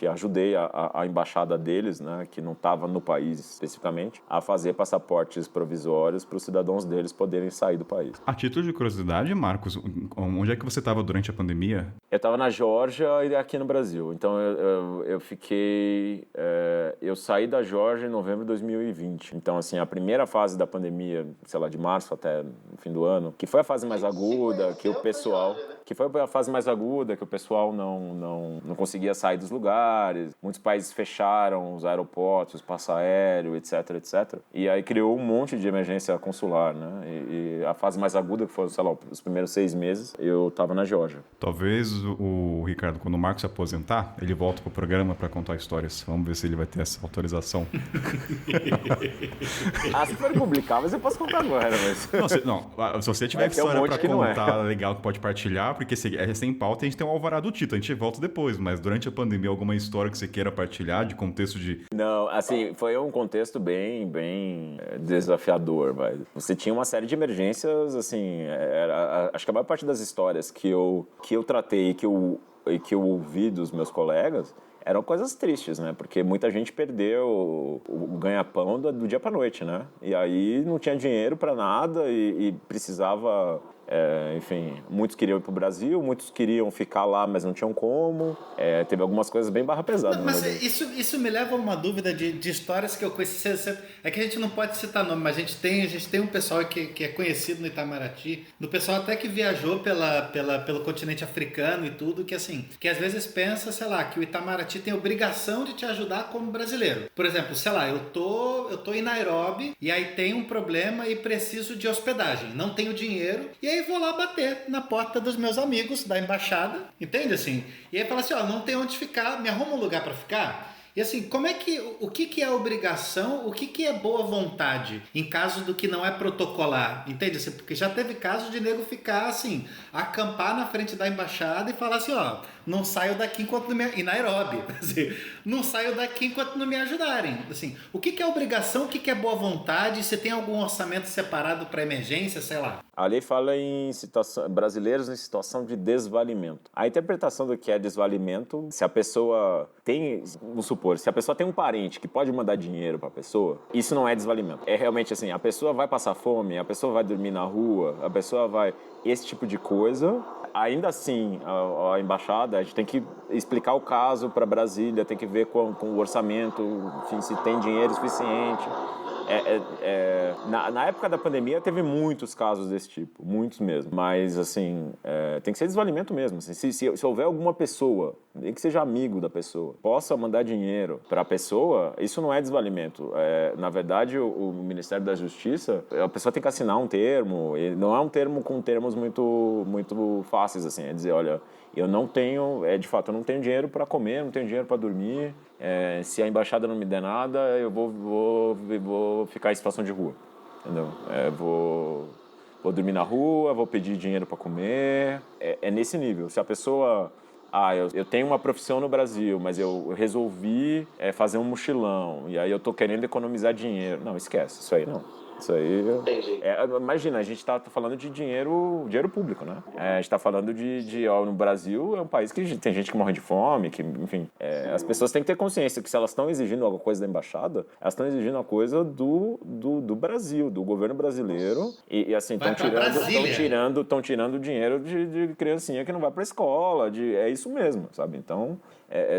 ajudei a embaixada deles, né, que não estava no país especificamente, a fazer passaportes provisórios para os cidadãos deles poderem sair do país. A título de curiosidade, Marcos, onde é que você estava durante a pandemia? Eu estava na Geórgia e aqui no Brasil. Então, eu fiquei... eu saí da Geórgia em novembro de 2020. Então, assim, a primeira fase da pandemia, sei lá, de março até o fim do ano, que foi a fase mais aguda, que o pessoal... Que foi a fase mais aguda, que o pessoal não conseguia sair dos lugares. Muitos países fecharam os aeroportos, o espaço aéreo, etc, etc. E aí criou um monte de emergência consular, né? E a fase mais aguda, que foi, sei lá, os primeiros 6 meses, eu estava na Geórgia. Talvez o Ricardo, quando o Marcos se aposentar, ele volta pro programa para contar histórias. Vamos ver se ele vai ter essa autorização. Se for publicável, eu posso contar agora, mas... Se você tiver história para contar legal que pode partilhar, porque é sem pauta, a gente tem um alvará do Tito, a gente volta depois, mas durante a pandemia, alguma história que você queira partilhar de contexto de... Não, assim, foi um contexto bem desafiador, mas você tinha uma série de emergências, assim, acho que a maior parte das histórias que eu tratei e que eu ouvi dos meus colegas eram coisas tristes, né? Porque muita gente perdeu o ganha-pão do dia pra noite, né? E aí não tinha dinheiro para nada e precisava... enfim, muitos queriam ir pro Brasil, muitos queriam ficar lá, mas não tinham como. Teve algumas coisas bem barra pesada. Mas isso me leva a uma dúvida de histórias que eu conheci. É que a gente não pode citar nome, mas a gente tem um pessoal que é conhecido no Itamaraty, do pessoal até que viajou pelo continente africano e tudo, que assim, que às vezes pensa, sei lá, que o Itamaraty tem obrigação de te ajudar como brasileiro. Por exemplo, sei lá, eu tô em Nairobi e aí tem um problema e preciso de hospedagem, não tenho dinheiro, e aí vou lá bater na porta dos meus amigos da embaixada, entende assim? E aí fala assim, não tem onde ficar, me arruma um lugar para ficar? E assim, o que é obrigação, o que é boa vontade em caso do que não é protocolar, entende? Assim, porque já teve caso de nego ficar assim, acampar na frente da embaixada e falar assim, não saio daqui enquanto não me... Em Nairobi, assim, não saio daqui enquanto não me ajudarem. Assim, o que é obrigação, o que é boa vontade, você tem algum orçamento separado para emergência, sei lá? A lei fala em brasileiros em situação de desvalimento. A interpretação do que é desvalimento, se a pessoa tem, vamos supor, se a pessoa tem um parente que pode mandar dinheiro para a pessoa, isso não é desvalimento. É realmente assim, a pessoa vai passar fome, a pessoa vai dormir na rua, a pessoa vai... Esse tipo de coisa... Ainda assim, a embaixada, a gente tem que explicar o caso para Brasília, tem que ver com o orçamento, enfim, se tem dinheiro suficiente. Na época da pandemia teve muitos casos desse tipo, muitos mesmo. Mas, assim, tem que ser desvalimento mesmo. Assim, se houver alguma pessoa, nem que seja amigo da pessoa, possa mandar dinheiro para a pessoa, isso não é desvalimento. Na verdade, o Ministério da Justiça, a pessoa tem que assinar um termo, e não é um termo com termos muito, muito fáceis, assim. É dizer, olha, eu não tenho, de fato, eu não tenho dinheiro para comer, não tenho dinheiro para dormir. Se a embaixada não me der nada, eu vou ficar em situação de rua, entendeu? Vou dormir na rua, vou pedir dinheiro para comer. É nesse nível. Se a pessoa... eu tenho uma profissão no Brasil, mas eu resolvi fazer um mochilão, e aí eu tô querendo economizar dinheiro. Não, esquece, isso aí não. Isso aí... imagina, a gente tá falando de dinheiro público, né? A gente tá falando no Brasil é um país que tem gente que morre de fome, que, enfim... as pessoas têm que ter consciência que se elas estão exigindo alguma coisa da embaixada, elas estão exigindo uma coisa do Brasil, do governo brasileiro, e assim, estão tirando dinheiro de criancinha que não vai pra escola, é isso mesmo, sabe? Então...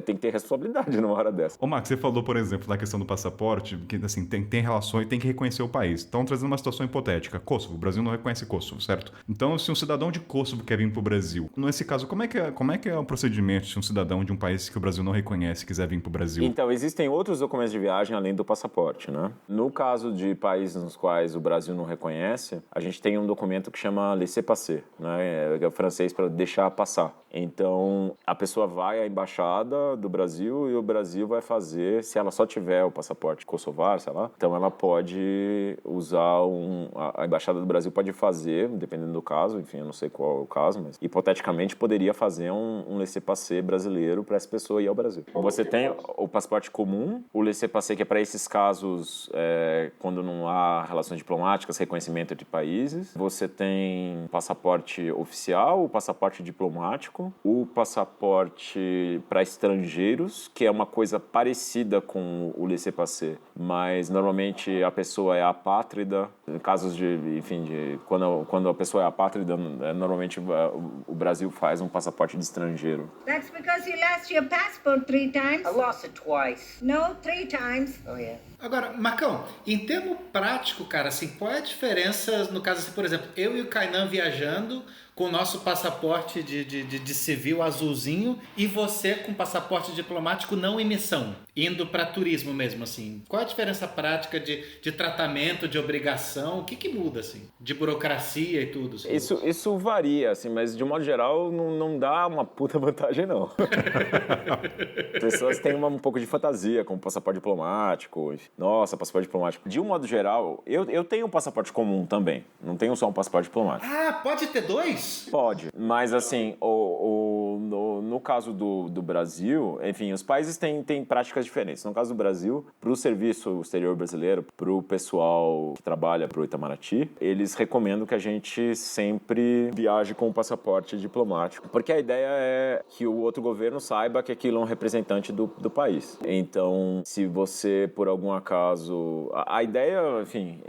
tem que ter responsabilidade numa hora dessa. Ô, Max, você falou, por exemplo, da questão do passaporte, que assim, tem relações, tem que reconhecer o país. Então, trazendo uma situação hipotética, Kosovo, o Brasil não reconhece Kosovo, certo? Então, se um cidadão de Kosovo quer vir pro Brasil, nesse caso, como é que é o procedimento se um cidadão de um país que o Brasil não reconhece quiser vir pro Brasil? Então, existem outros documentos de viagem além do passaporte, né? No caso de países nos quais o Brasil não reconhece, a gente tem um documento que chama laissez-passer, né? É o francês para deixar passar. Então, a pessoa vai à embaixada do Brasil e o Brasil vai fazer, se ela só tiver o passaporte kosovar, sei lá, então ela pode usar a embaixada do Brasil pode fazer, dependendo do caso, enfim, eu não sei qual é o caso, mas hipoteticamente poderia fazer um laissez-passer brasileiro para essa pessoa ir ao Brasil. Você tem o passaporte comum, o laissez-passer que é para esses casos quando não há relações diplomáticas, reconhecimento entre países. Você tem o passaporte oficial, o passaporte diplomático, o passaporte para estrangeiros, que é uma coisa parecida com o laissez-passer, mas normalmente a pessoa é apátrida. Em casos quando a pessoa é apátrida, normalmente o Brasil faz um passaporte de estrangeiro. That's because you lost your passport 3 times. I lost it twice. No, 3 times. Oh, yeah. Agora, Marcão, em termo prático, cara, assim, qual é a diferença, no caso, assim, por exemplo, eu e o Kainan viajando com o nosso passaporte de civil azulzinho e você com passaporte diplomático não emissão, indo para turismo mesmo, assim. Qual é a diferença prática de tratamento, de obrigação? O que muda, assim, de burocracia e tudo? Assim? Isso varia, assim, mas de um modo geral não dá uma puta vantagem, não. As pessoas têm um pouco de fantasia com o passaporte diplomático. Nossa, passaporte diplomático. De um modo geral, eu tenho um passaporte comum também. Não tenho só um passaporte diplomático. Ah, pode ter 2? Pode, mas assim, no caso do Brasil, enfim, os países têm práticas diferentes. No caso do Brasil, para o serviço exterior brasileiro, para o pessoal que trabalha para o Itamaraty, eles recomendam que a gente sempre viaje com o passaporte diplomático, porque a ideia é que o outro governo saiba que aquilo é um representante do país. Então, se você, por algum acaso... A ideia, enfim,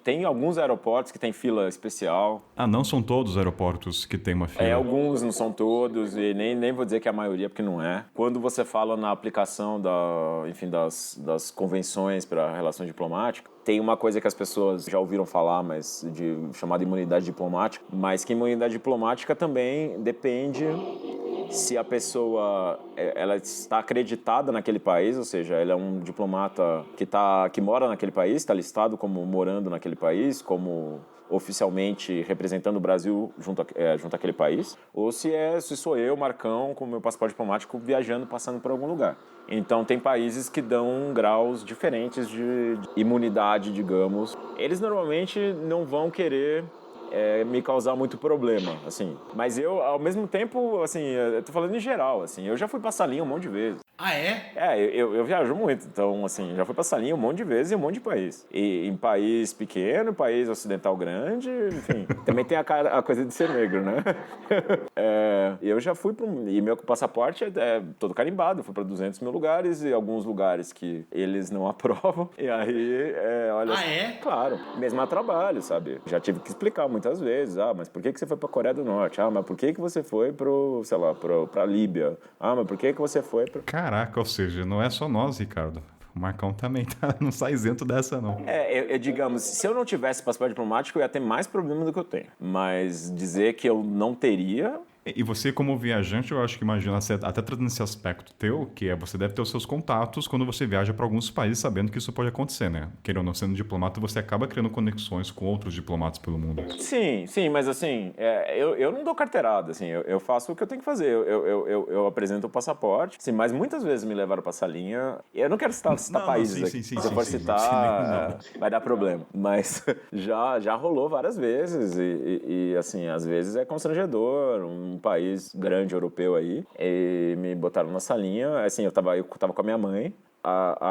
tem alguns aeroportos que tem fila especial. Ah, não são todos os aeroportos que tem uma fila? Alguns, não são todos, e nem vou dizer que é a maioria, porque não é. Quando você fala na aplicação das convenções para relações diplomáticas, tem uma coisa que as pessoas já ouviram falar, mas chamada imunidade diplomática, mas que imunidade diplomática também depende se a pessoa ela está acreditada naquele país, ou seja, ele é um diplomata que mora naquele país, está listado como morando naquele país, como oficialmente representando o Brasil junto àquele país, ou se sou eu, Marcão, com o meu passaporte diplomático viajando, passando por algum lugar. Então, tem países que dão graus diferentes de imunidade, digamos. Eles normalmente não vão querer me causar muito problema, assim. Mas eu, ao mesmo tempo, assim, eu tô falando em geral, assim, eu já fui pra salinha um monte de vezes. Ah, é? Eu viajo muito, então, assim, já fui pra salinha um monte de vezes em um monte de país. E em país pequeno, país ocidental grande, enfim. Também tem a coisa de ser negro, né? Eu já fui e meu passaporte é todo carimbado, fui pra 200 mil lugares e alguns lugares que eles não aprovam. E aí, olha... Ah, é? Claro, mesmo a trabalho, sabe? Já tive que explicar muitas vezes, mas por que você foi pra Coreia do Norte? Mas por que você foi pra Líbia? Mas por que você foi pro... Caraca, ou seja, não é só nós, Ricardo. O Marcão também não sai isento dessa, não. Digamos, se eu não tivesse passaporte diplomático, eu ia ter mais problema do que eu tenho. Mas dizer que eu não teria... E você, como viajante, eu acho que imagina, até trazendo esse aspecto teu, que você deve ter os seus contatos quando você viaja para alguns países sabendo que isso pode acontecer, né? Querendo ou não, sendo diplomata, você acaba criando conexões com outros diplomatas pelo mundo. Sim, mas assim, eu não dou carteirada, assim, eu faço o que eu tenho que fazer. Eu apresento o passaporte, sim, mas muitas vezes me levaram para salinha. Eu não quero citar países aqui. Se eu for citar, vai dar problema. Mas já rolou várias vezes e assim, às vezes é constrangedor, um país grande europeu aí, e me botaram na salinha, assim, eu tava com a minha mãe,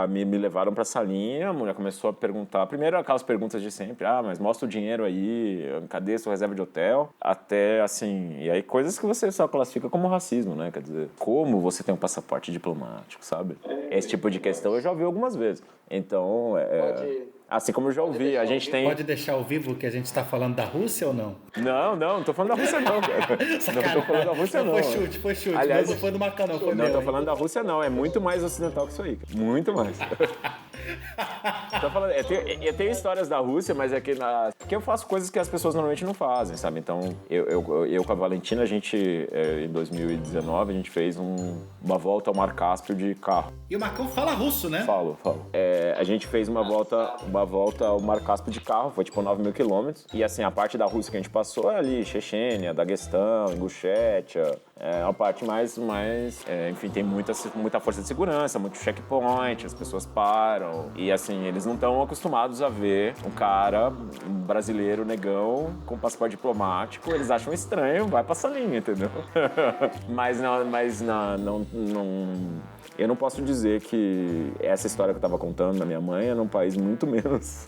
me levaram pra salinha, a mulher começou a perguntar, primeiro aquelas perguntas de sempre, mas mostra o dinheiro aí, cadê sua reserva de hotel? Até, assim, e aí coisas que você só classifica como racismo, né? Quer dizer, como você tem um passaporte diplomático, sabe? Esse tipo de questão eu já ouvi algumas vezes. Então, Assim como eu já ouvi, a gente tem... Pode deixar ao vivo que a gente tá falando da Rússia ou não? Não tô falando da Rússia não, cara. Não tô falando da Rússia não. Foi chute. Aliás, não foi do Macau, não. Foi não, meu, tô falando da Rússia não. É muito mais ocidental que isso aí, cara. Muito mais. Tô falando, eu tenho histórias da Rússia, mas é que porque eu faço coisas que as pessoas normalmente não fazem, sabe? Então, eu com a Valentina, a gente, em 2019, a gente fez uma volta ao Mar Cáspio de carro. E o Macau fala russo, né? Falo. A gente fez uma volta ao Mar Cáspio de carro, foi tipo 9 mil quilômetros. E assim, a parte da Rússia que a gente passou é ali, Chechênia, Daguestão, Ingushétia. É uma parte mais enfim, tem muita força de segurança, muito checkpoint, as pessoas param. E assim, eles não estão acostumados a ver um cara brasileiro, negão, com passaporte diplomático. Eles acham estranho, vai passar linha, entendeu? Mas eu não posso dizer que essa história que eu tava contando da minha mãe é num país muito mais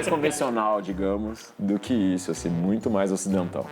convencional, digamos, do que isso, assim, muito mais ocidental.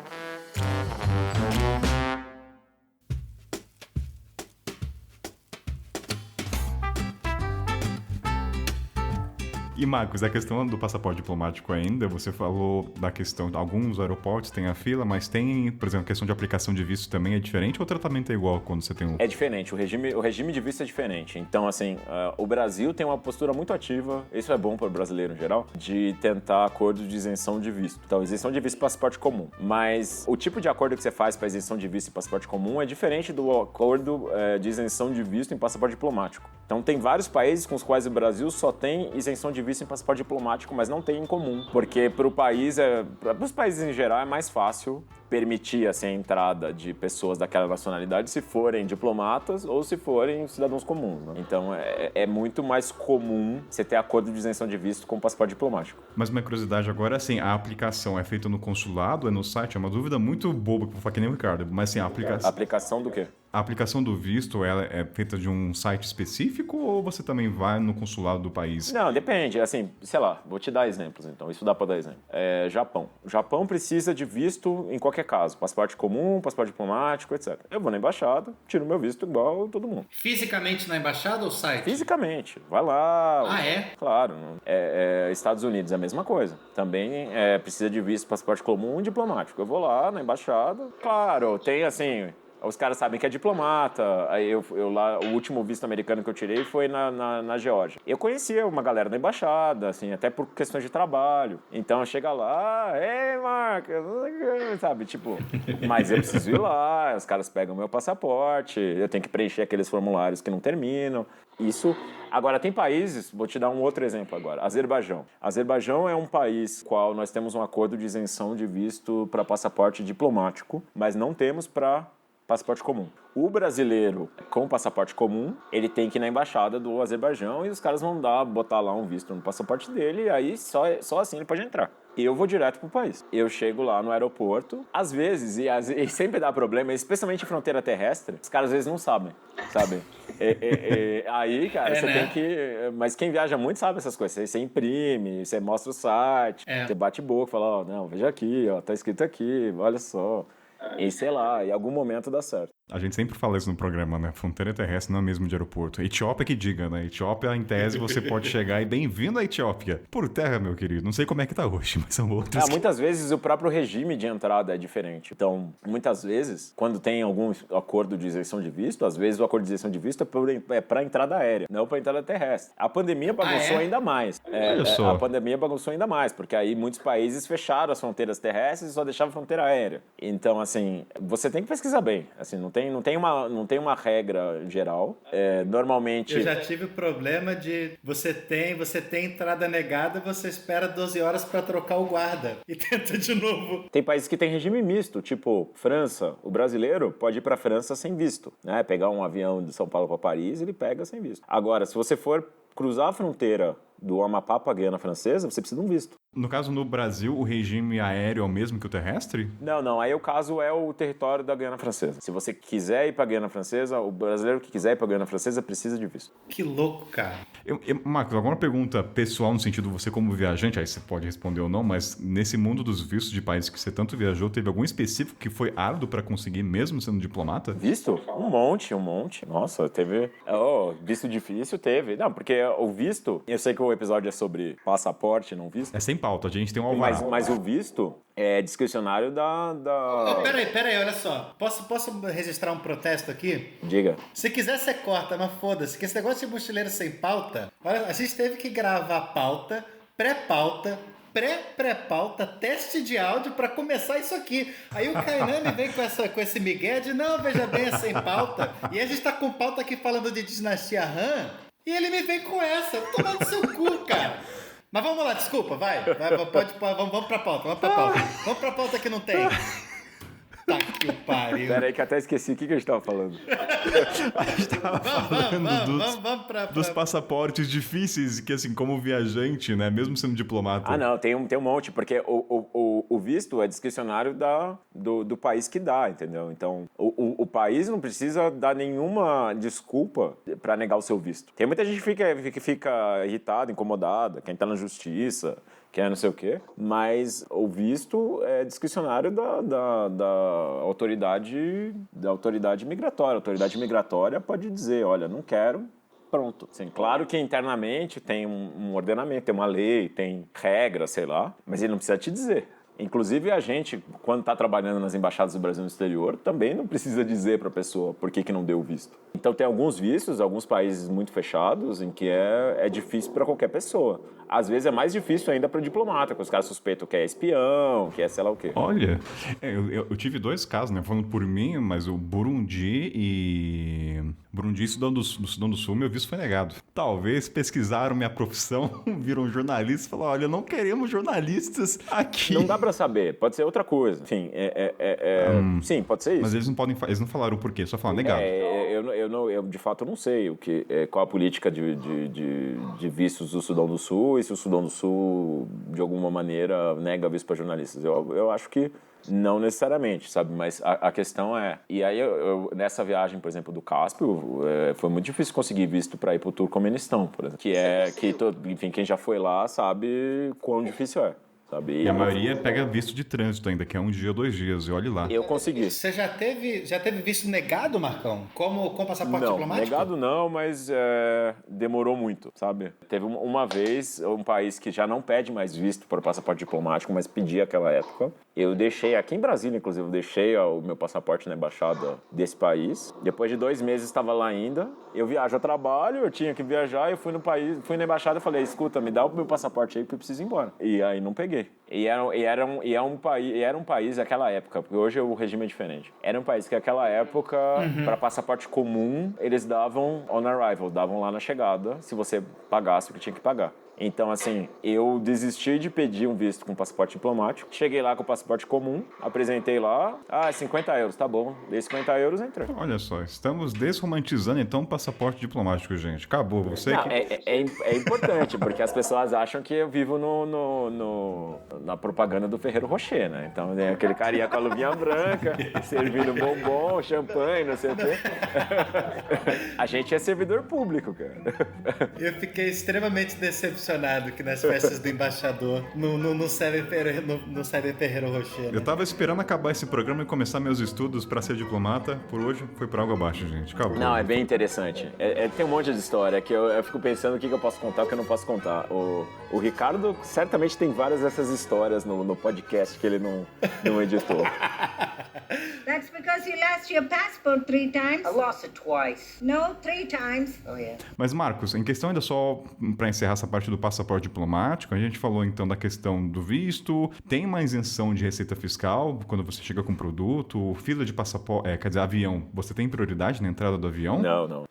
E, Marcos, a questão do passaporte diplomático ainda, você falou da questão, alguns aeroportos têm a fila, mas tem, por exemplo, a questão de aplicação de visto também é diferente ou o tratamento é igual quando você tem um... É diferente, o regime de visto é diferente. Então, assim, o Brasil tem uma postura muito ativa, isso é bom para o brasileiro em geral, de tentar acordos de isenção de visto. Então, isenção de visto e passaporte comum. Mas o tipo de acordo que você faz para isenção de visto e passaporte comum é diferente do acordo de isenção de visto em passaporte diplomático. Então, tem vários países com os quais o Brasil só tem isenção de visto em passaporte diplomático, mas não tem em comum. Porque para os países em geral é mais fácil permitir assim, a entrada de pessoas daquela nacionalidade se forem diplomatas ou se forem cidadãos comuns. Né? Então é muito mais comum você ter acordo de isenção de visto com passaporte diplomático. Mas uma curiosidade agora, assim, a aplicação é feita no consulado, é no site? É uma dúvida muito boba, que eu vou falar que nem o Ricardo, mas assim, a aplicação... Aplicação do quê? A aplicação do visto, ela é feita de um site específico ou você também vai no consulado do país? Não, depende. Assim, sei lá, vou te dar exemplos, então. Isso dá para dar exemplo. Japão. O Japão precisa de visto em qualquer caso. Passaporte comum, passaporte diplomático, etc. Eu vou na embaixada, tiro meu visto igual todo mundo. Fisicamente na embaixada ou site? Fisicamente. Vai lá. Ah, é? Claro. Estados Unidos é a mesma coisa. Também precisa de visto, passaporte comum e diplomático. Eu vou lá na embaixada. Claro, tem assim... Os caras sabem que é diplomata. Aí eu lá, o último visto americano que eu tirei foi na Geórgia. Eu conhecia uma galera da embaixada, assim, até por questões de trabalho. Então chega lá, Marcos, sabe, tipo, mas eu preciso ir lá, os caras pegam meu passaporte, eu tenho que preencher aqueles formulários que não terminam. Isso. Agora, tem países, vou te dar um outro exemplo agora, Azerbaijão. Azerbaijão é um país qual nós temos um acordo de isenção de visto para passaporte diplomático, mas não temos para passaporte comum. O brasileiro com passaporte comum, ele tem que ir na embaixada do Azerbaijão e os caras vão botar lá um visto no passaporte dele e aí só assim ele pode entrar. Eu vou direto pro país. Eu chego lá no aeroporto, às vezes, e sempre dá problema, especialmente em fronteira terrestre, os caras às vezes não sabem, sabe? Aí, cara, você tem que... Mas quem viaja muito sabe essas coisas. Você imprime, você mostra o site, você bate boca, fala, não, veja aqui, tá escrito aqui, olha só. E sei lá, em algum momento dá certo. A gente sempre fala isso no programa, né? Fronteira terrestre não é mesmo de aeroporto. Etiópia que diga, né? Etiópia, em tese, você pode chegar e bem-vindo à Etiópia. Por terra, meu querido. Não sei como é que tá hoje, mas são outras. Muitas vezes o próprio regime de entrada é diferente. Então, muitas vezes, quando tem algum acordo de isenção de visto, às vezes o acordo de isenção de visto é para entrada aérea, não para entrada terrestre. A pandemia bagunçou ainda mais. Olha só. A pandemia bagunçou ainda mais, porque aí muitos países fecharam as fronteiras terrestres e só deixavam fronteira aérea. Então, assim, você tem que pesquisar bem. Assim, não tem uma regra geral. Normalmente... Eu já tive o problema de você tem entrada negada, você espera 12 horas para trocar o guarda e tenta de novo. Tem países que tem regime misto, tipo França. O brasileiro pode ir para França sem visto, né? Pegar um avião de São Paulo para Paris, ele pega sem visto. Agora, se você for cruzar a fronteira do Amapá para a Guiana Francesa, você precisa de um visto. No caso, no Brasil, o regime aéreo é o mesmo que o terrestre? Não. Aí o caso é o território da Guiana Francesa. Se você quiser ir pra Guiana Francesa, o brasileiro que quiser ir pra Guiana Francesa precisa de visto. Que louco, cara. Marcos, alguma pergunta pessoal no sentido você como viajante, aí você pode responder ou não, mas nesse mundo dos vistos de países que você tanto viajou, teve algum específico que foi árduo pra conseguir mesmo sendo diplomata? Visto? Um monte. Nossa, teve... visto difícil teve. Não, porque o visto... Eu sei que o episódio é sobre passaporte, não visto. É sem pauta, a gente tem um alvará. Mas o visto é discricionário da... Peraí, olha só. Posso registrar um protesto aqui? Diga. Se quiser, você corta, mas foda-se. Que esse negócio de mochileiro sem pauta... Olha, a gente teve que gravar pauta, pré-pauta, pré-pauta, teste de áudio pra começar isso aqui. Aí o Kainan me vem com esse migué de, não, veja bem, é sem pauta. E a gente tá com pauta aqui falando de dinastia Han, e ele me vem com essa. Tomando seu cu, cara. Mas vamos lá, desculpa, vai vamos pra pauta. Vamos pra pauta que não tem. Tá que pariu. Pera aí que até esqueci o que a gente tava falando. A gente tava falando dos passaportes difíceis, que assim, como viajante, né, mesmo sendo diplomata... Não, tem um monte, porque o visto é discricionário do país que dá, entendeu? Então, o país não precisa dar nenhuma desculpa pra negar o seu visto. Tem muita gente que fica irritada, incomodada, quem tá na justiça... que é não sei o quê, mas o visto é discricionário da autoridade migratória. A autoridade migratória pode dizer, olha, não quero, pronto. Assim, claro que internamente tem um ordenamento, tem uma lei, tem regras, sei lá, mas ele não precisa te dizer. Inclusive, a gente, quando está trabalhando nas embaixadas do Brasil no exterior, também não precisa dizer para a pessoa por que não deu o visto. Então, tem alguns vistos, alguns países muito fechados, em que é difícil para qualquer pessoa. Às vezes é mais difícil ainda para diplomata, que os caras suspeitam que é espião, que é sei lá o quê. Olha, eu tive dois casos, né? Falando por mim, mas o Burundi e Sudão do Sul, meu visto foi negado. Talvez pesquisaram minha profissão, viram jornalistas e falaram, olha, não queremos jornalistas aqui. Não dá para saber, pode ser outra coisa. Enfim, sim, pode ser isso. Mas eles não falaram o porquê, só falaram negado. Eu de fato não sei qual a política de vistos do Sudão do Sul e se o Sudão do Sul, de alguma maneira, nega visto para jornalistas. Eu acho que não necessariamente, sabe? Mas a questão é... E aí, nessa viagem, por exemplo, do Cáspio, foi muito difícil conseguir visto para ir para o Turcomenistão, por exemplo. Enfim, quem já foi lá sabe quão difícil é. Sabe? E a maioria pega visto de trânsito ainda, que é 1 dia ou 2 dias, e olhe lá. Eu consegui. Você já teve visto negado, Marcão? Com passaporte não, diplomático? Negado não, mas demorou muito, sabe? Teve uma vez um país que já não pede mais visto para o passaporte diplomático, mas pedia naquela época. Eu deixei, aqui em Brasília, inclusive, eu deixei o meu passaporte na embaixada desse país. Depois de 2 meses estava lá ainda. Eu viajo a trabalho, eu tinha que viajar, eu fui na embaixada e falei, escuta, me dá o meu passaporte aí porque eu preciso ir embora. E aí não peguei. E era um país naquela época, porque hoje o regime é diferente. Era um país que naquela época, para passaporte comum, eles davam on arrival, davam lá na chegada, se você pagasse o que tinha que pagar. Então, assim, eu desisti de pedir um visto com passaporte diplomático. Cheguei lá com o passaporte comum, apresentei lá. 50 euros, tá bom. Dei 50 euros, entrei. Olha só, estamos desromantizando, então, o passaporte diplomático, gente. Acabou, você Não, que... é importante, porque as pessoas acham que eu vivo na propaganda do Ferrero Rocher, né? Então, tem aquele carinha com a luvinha branca, servindo bombom, champanhe, não sei o quê. A gente é servidor público, cara. Eu fiquei extremamente decepcionado que nas festas do embaixador não serve Ferrero Rocher, né? Eu tava esperando acabar esse programa e começar meus estudos pra ser diplomata. Por hoje, foi por água abaixo, gente. Acabou. Não, é bem interessante. Tem um monte de história que eu fico pensando o que eu posso contar e o que eu não posso contar. O Ricardo certamente tem várias dessas histórias no podcast que ele não editou. That's because you lost your passport 3 times. I lost it twice. No, 3 times. Oh, yeah. Mas, Marcos, em questão ainda só pra encerrar essa parte do passaporte diplomático, a gente falou então da questão do visto, tem uma isenção de receita fiscal quando você chega com produto, fila de passaporte, quer dizer, avião, você tem prioridade na entrada do avião?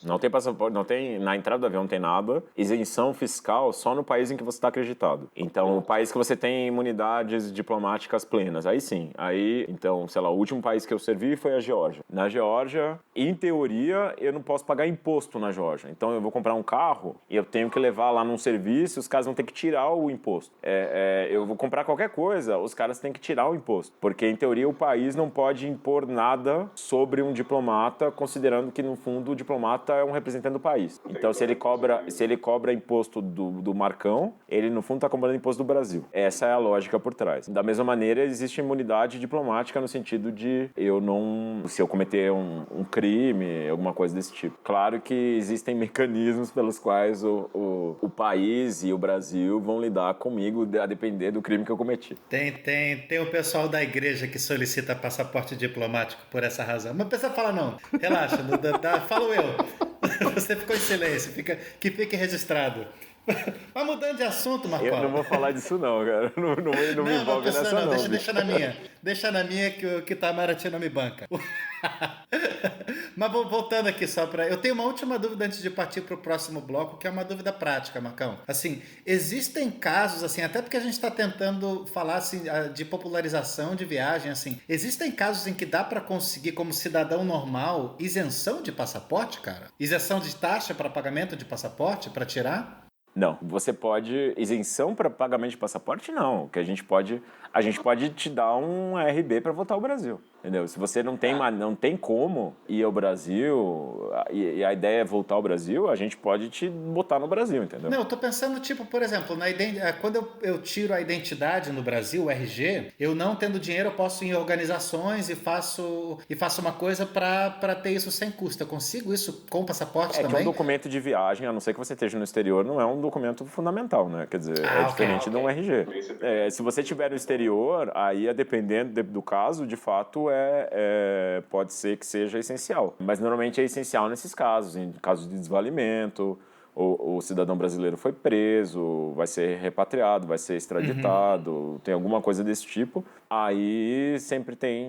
Não tem passaporte, não tem, na entrada do avião não tem nada, isenção fiscal só no país em que você está acreditado. Então, o país que você tem imunidades diplomáticas plenas, aí sim, então, sei lá, o último país que eu servi foi a a Geórgia. Na Geórgia, em teoria, eu não posso pagar imposto na Geórgia. Então eu vou comprar um carro e eu tenho que levar lá num serviço, os caras vão ter que tirar o imposto. Eu vou comprar qualquer coisa, os caras têm que tirar o imposto. Porque, em teoria, o país não pode impor nada sobre um diplomata, considerando que, no fundo, o diplomata é um representante do país. Então, se ele cobra imposto do Marcão, ele, no fundo, está cobrando imposto do Brasil. Essa é a lógica por trás. Da mesma maneira, existe imunidade diplomática no sentido de se eu cometer um crime, alguma coisa desse tipo. Claro que existem mecanismos pelos quais o país e o Brasil vão lidar comigo a depender do crime que eu cometi. Tem o pessoal da igreja que solicita passaporte diplomático por essa razão. Mas não precisa falar não, relaxa, falo eu. Você ficou em silêncio, que fique registrado. Mas mudando de assunto, Marcola. Eu não vou falar disso não, cara. Não me envolve nessa não. Deixa na minha. Deixa na minha que o Itamaraty não me banca. Mas voltando aqui só para... Eu tenho uma última dúvida antes de partir para o próximo bloco, que é uma dúvida prática, Marcão. Assim, existem casos, assim, até porque a gente está tentando falar assim, de popularização de viagem, assim, existem casos em que dá para conseguir, como cidadão normal, isenção de passaporte, cara? Isenção de taxa para pagamento de passaporte, para tirar? Não, você pode... Isenção para pagamento de passaporte, não. O que a gente pode te dar um RB para voltar ao Brasil, entendeu? Se você não tem como ir ao Brasil e a ideia é voltar ao Brasil, a gente pode te botar no Brasil, entendeu? Não, eu tô pensando, tipo, por exemplo, quando eu tiro a identidade no Brasil, o RG, eu não tendo dinheiro, eu posso ir em organizações e faço uma coisa para ter isso sem custo. Eu consigo isso com o passaporte também? É que um documento de viagem, a não ser que você esteja no exterior, não é um documento fundamental, né? Quer dizer, é diferente de um RG. Se você tiver no exterior, aí, dependendo do caso, de fato, pode ser que seja essencial. Mas, normalmente, é essencial nesses casos. Em casos de desvalimento, o cidadão brasileiro foi preso, vai ser repatriado, vai ser extraditado, tem alguma coisa desse tipo. Aí, sempre tem...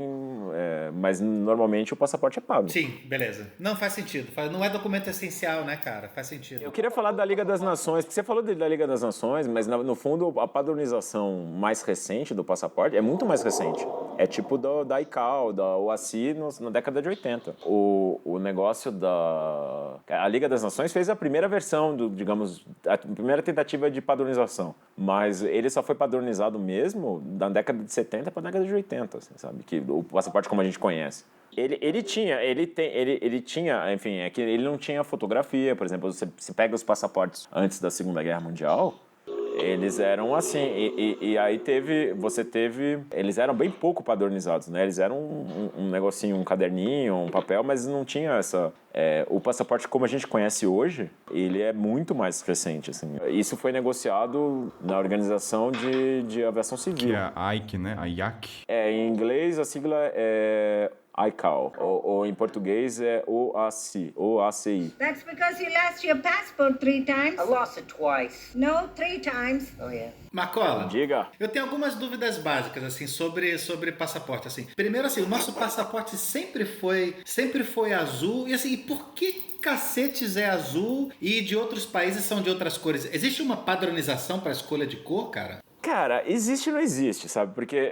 mas, normalmente, o passaporte é pago. Sim, beleza. Não, faz sentido. Não é documento essencial, né, cara? Faz sentido. Eu queria falar da Liga das Nações, porque você falou da Liga das Nações, mas, no fundo, a padronização mais recente do passaporte é muito mais recente. É tipo da ICAO, da OACI, na década de 80. O negócio a Liga das Nações fez a primeira versão, a primeira tentativa de padronização. Mas ele só foi padronizado mesmo da década de 70 para a década de 80, assim, sabe? Que o passaporte como a gente conhece. Ele tinha, enfim, é que ele não tinha fotografia, por exemplo, você pega os passaportes antes da Segunda Guerra Mundial, eles eram assim, e aí eles eram bem pouco padronizados, né? Eles eram um negocinho, um caderninho, um papel, mas não tinha essa... o passaporte como a gente conhece hoje, ele é muito mais recente, assim. Isso foi negociado na Organização de Aviação Civil. Que é a ICE, né? A IAC. Em inglês, a sigla é ICAO, ou em português é OACI. That's because you lost your passport 3 times. I lost it twice. No, 3 times. Oh, yeah. Marcola, Diga. Eu tenho algumas dúvidas básicas, assim, sobre passaporte, assim. Primeiro, assim, o nosso passaporte sempre foi azul, e assim, por que cacetes é azul e de outros países são de outras cores? Existe uma padronização para a escolha de cor, cara? Cara, existe e não existe, sabe? Porque